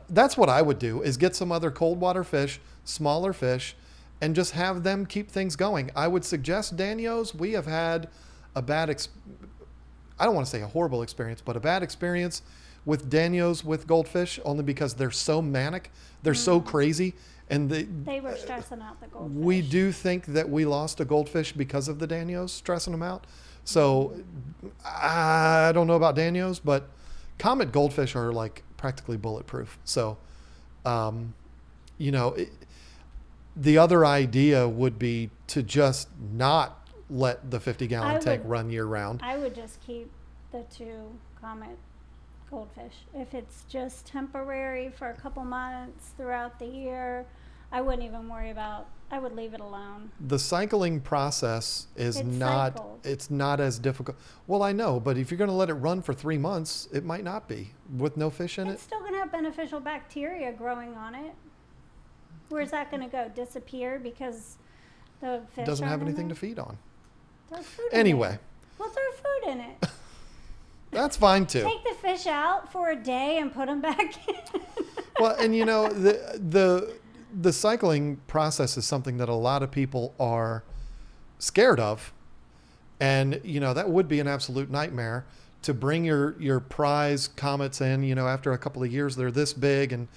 Speaker 1: that's what I would do is get some other cold water fish, smaller fish, and just have them keep things going. I would suggest Danios. We have had a I don't want to say a horrible experience, but a bad experience with Danios with goldfish only because they're so manic. They're so crazy. And
Speaker 2: they were stressing out the goldfish.
Speaker 1: We do think that we lost a goldfish because of the Danios stressing them out. So I don't know about Danios, but comet goldfish are like practically bulletproof. So, the other idea would be to just not let the 50-gallon tank run year round.
Speaker 2: I would just keep the 2 comet goldfish. If it's just temporary for a couple months throughout the year, I wouldn't even worry about. I would leave it alone.
Speaker 1: The cycling process is it's not as difficult. Well, I know, but if you're going to let it run for 3 months, it might not be with no fish in it.
Speaker 2: It's still going to have beneficial bacteria growing on it. Where's that going to go? Disappear because the fish
Speaker 1: doesn't have
Speaker 2: aren't in
Speaker 1: anything
Speaker 2: there?
Speaker 1: to feed on.
Speaker 2: Throw food
Speaker 1: Anyway.
Speaker 2: in it. Well, throw food in it.
Speaker 1: That's fine too.
Speaker 2: Take the fish out for a day and put them back in.
Speaker 1: Well, and the cycling process is something that a lot of people are scared of. And, that would be an absolute nightmare to bring your prize comets in, after a couple of years, they're this big and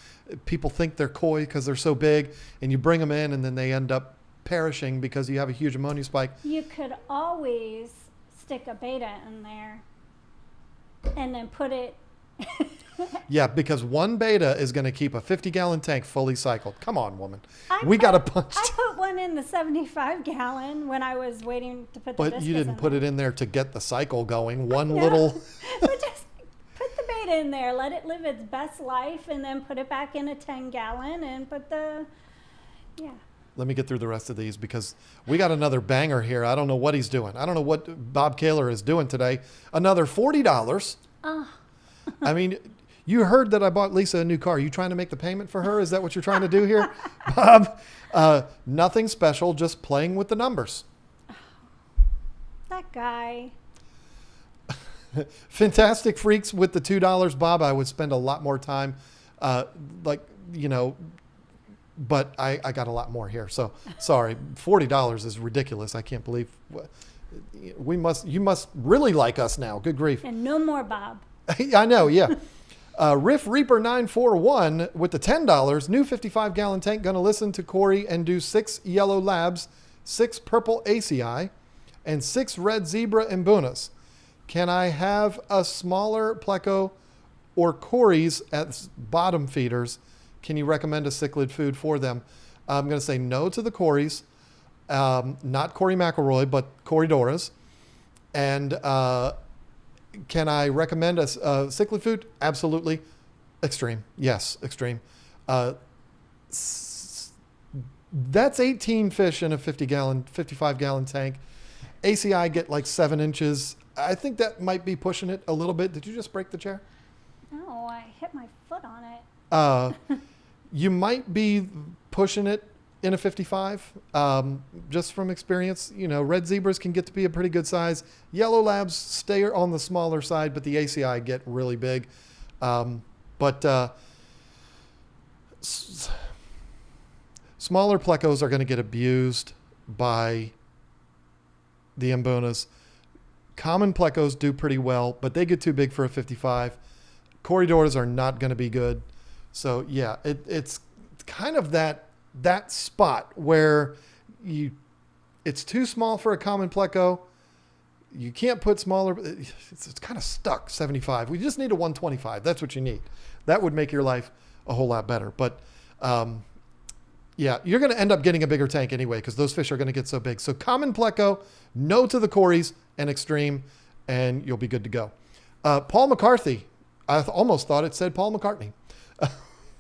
Speaker 1: people think they're koi because they're so big, and you bring them in and then they end up perishing because you have a huge ammonia spike.
Speaker 2: You could always stick a beta in there and then put it.
Speaker 1: Yeah, because one beta is going to keep a 50-gallon tank fully cycled. Come on, woman. We got a bunch.
Speaker 2: I put one in the 75-gallon when I was waiting to put the
Speaker 1: But you didn't put it in there to get the cycle going. One
Speaker 2: No.
Speaker 1: little...
Speaker 2: But just put the beta in there, let it live its best life, and then put it back in a 10-gallon and put the... Yeah.
Speaker 1: Let me get through the rest of these because we got another banger here. I don't know what he's doing. I don't know what Bob Kaler is doing today. Another $40.
Speaker 2: Oh.
Speaker 1: I mean, You heard that I bought Lisa a new car. Are you trying to make the payment for her? Is that what you're trying to do here? Bob, nothing special, just playing with the numbers.
Speaker 2: That guy.
Speaker 1: Fantastic Freaks with the $2, Bob. I would spend a lot more time, but I got a lot more here. So sorry, $40 is ridiculous. I can't believe you must really like us now. Good grief.
Speaker 2: And no more Bob.
Speaker 1: I know, yeah. Riff Reaper 941 with the $10, new 55-gallon tank. Going to listen to Corey and do 6 yellow labs, 6 purple ACI, and 6 red zebra Mbunas. Can I have a smaller Pleco or Quarries as bottom feeders? Can you recommend a cichlid food for them? I'm going to say no to the Quarries, not Corey McElroy, but Corridoras. And can I recommend a cichlid food? Absolutely. Extreme. Yes, Extreme. That's 18 fish in a 55-gallon tank. ACI get like 7 inches. I think that might be pushing it a little bit. Did you just break the chair?
Speaker 2: No, I hit my foot on it.
Speaker 1: You might be pushing it in a 55, just from experience. Red zebras can get to be a pretty good size. Yellow labs stay on the smaller side, but the ACI get really big. Smaller Plecos are going to get abused by the Mbunas. Common Plecos do pretty well, but they get too big for a 55. Corridors are not going to be good. So yeah, it's kind of that spot where it's too small for a common Pleco. You can't put smaller. It's kind of stuck. 75. We just need a 125. That's what you need. That would make your life a whole lot better. But yeah, you're going to end up getting a bigger tank anyway because those fish are going to get so big. So common Pleco, no to the Corries and Extreme, and you'll be good to go. Paul McCarthy. I almost thought it said Paul McCartney.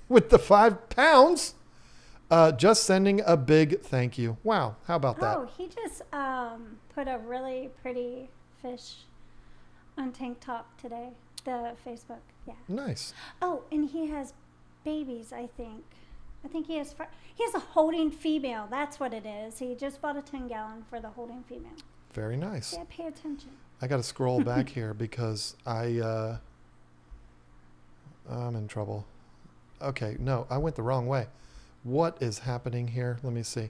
Speaker 1: With the £5, just sending a big thank you. Wow, how about that?
Speaker 2: Oh, he just put a really pretty fish on Tank Top today, the Facebook. Yeah.
Speaker 1: Nice.
Speaker 2: Oh, and he has babies, I think. I think he has a holding female. That's what it is. He just bought a 10-gallon for the holding female.
Speaker 1: Very nice.
Speaker 2: Yeah, pay attention.
Speaker 1: I got to scroll back here because I'm in trouble. Okay, no, I went the wrong way. What is happening here? Let me see.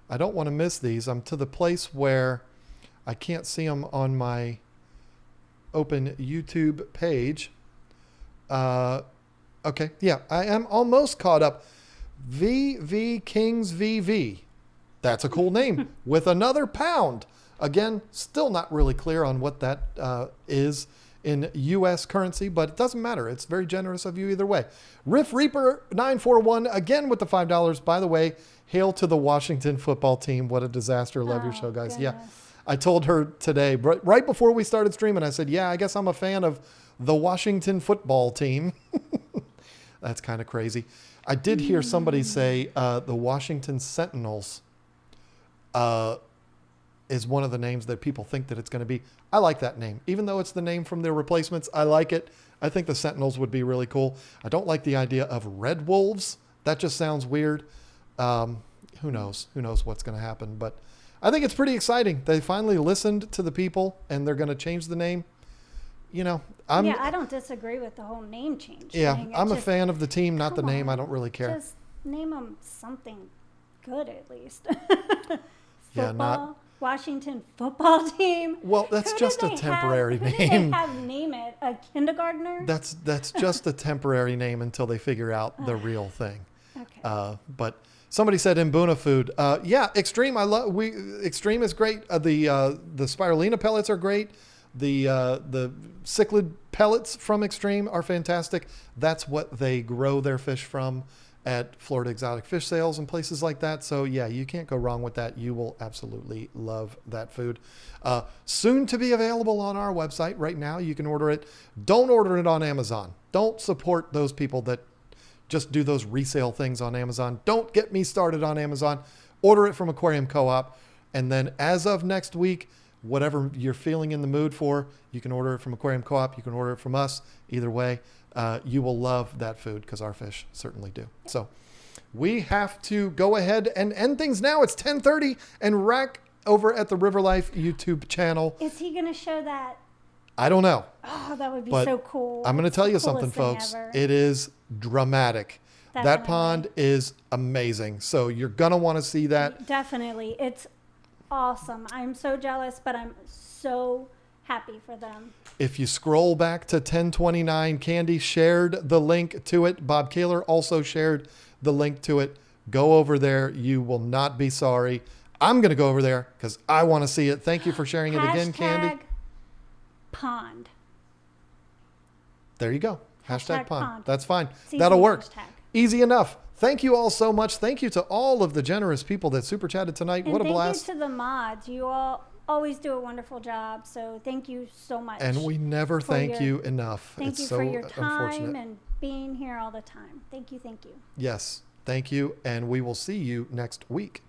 Speaker 1: I don't want to miss these. I'm to the place where I can't see them on my open YouTube page. Okay, yeah, I am almost caught up. VV Kings VV. That's a cool name with another pound. Again, still not really clear on what that is in U.S. currency, but it doesn't matter. It's very generous of you either way. Riff Reaper 941, again with the $5. By the way, hail to the Washington football team. What a disaster. Love your show, guys.
Speaker 2: Goodness.
Speaker 1: Yeah, I told her today, right before we started streaming, I said, yeah, I guess I'm a fan of the Washington football team. That's kind of crazy. I did hear somebody say the Washington Sentinels is one of the names that people think that it's going to be. I like that name. Even though it's the name from their replacements, I like it. I think the Sentinels would be really cool. I don't like the idea of Red Wolves. That just sounds weird. Who knows? Who knows what's going to happen? But I think it's pretty exciting. They finally listened to the people, and they're going to change the name.
Speaker 2: I don't disagree with the whole name change.
Speaker 1: Yeah, I'm a fan of the team, not the name. I don't really care.
Speaker 2: Just name them something good at least.
Speaker 1: Yeah, not
Speaker 2: Washington football team.
Speaker 1: Well, that's just a temporary name.
Speaker 2: Who did they have name it? A kindergartner?
Speaker 1: That's just a temporary name until they figure out the real thing.
Speaker 2: Okay.
Speaker 1: But somebody said Mbuna food. Yeah, Extreme. Extreme is great. The spirulina pellets are great. The cichlid pellets from Extreme are fantastic. That's what they grow their fish from at Florida Exotic Fish Sales and places like that. So yeah, you can't go wrong with that. You will absolutely love that food. Soon to be available on our website. Right now, you can order it. Don't order it on Amazon. Don't support those people that just do those resale things on Amazon. Don't get me started on Amazon. Order it from Aquarium Co-op. And then as of next week, whatever you're feeling in the mood for. You can order it from Aquarium Co-op. You can order it from us. Either way, you will love that food because our fish certainly do. So we have to go ahead and end things now. It's 10:30, and Rack over at the River Life YouTube channel.
Speaker 2: Is he going to show that?
Speaker 1: I don't know.
Speaker 2: Oh, that would be
Speaker 1: But
Speaker 2: so cool.
Speaker 1: I'm going to tell you something,
Speaker 2: Coolest thing
Speaker 1: folks.
Speaker 2: ever.
Speaker 1: It is dramatic. That
Speaker 2: Definitely.
Speaker 1: pond is amazing. So you're going to want to see that.
Speaker 2: Definitely. It's awesome. I'm so jealous, but I'm so happy for them.
Speaker 1: If you scroll back to 1029, Candy shared the link to it. Bob Kaler also shared the link to it. Go over there. You will not be sorry. I'm going to go over there because I want to see it. Thank you for sharing it again, Candy.
Speaker 2: Pond.
Speaker 1: There you go. Hashtag pond.
Speaker 2: pond.
Speaker 1: That's fine.
Speaker 2: It's
Speaker 1: That'll
Speaker 2: easy
Speaker 1: work.
Speaker 2: hashtag.
Speaker 1: Easy enough. Thank you all so much. Thank you to all of the generous people that super chatted tonight.
Speaker 2: And
Speaker 1: what a
Speaker 2: thank
Speaker 1: blast.
Speaker 2: you to the mods. You all always do a wonderful job. So thank you so much.
Speaker 1: And we never thank you enough.
Speaker 2: Thank
Speaker 1: It's
Speaker 2: you
Speaker 1: so
Speaker 2: for your time
Speaker 1: unfortunate.
Speaker 2: and being here all the time. Thank you. Thank you.
Speaker 1: Yes. Thank you. And we will see you next week.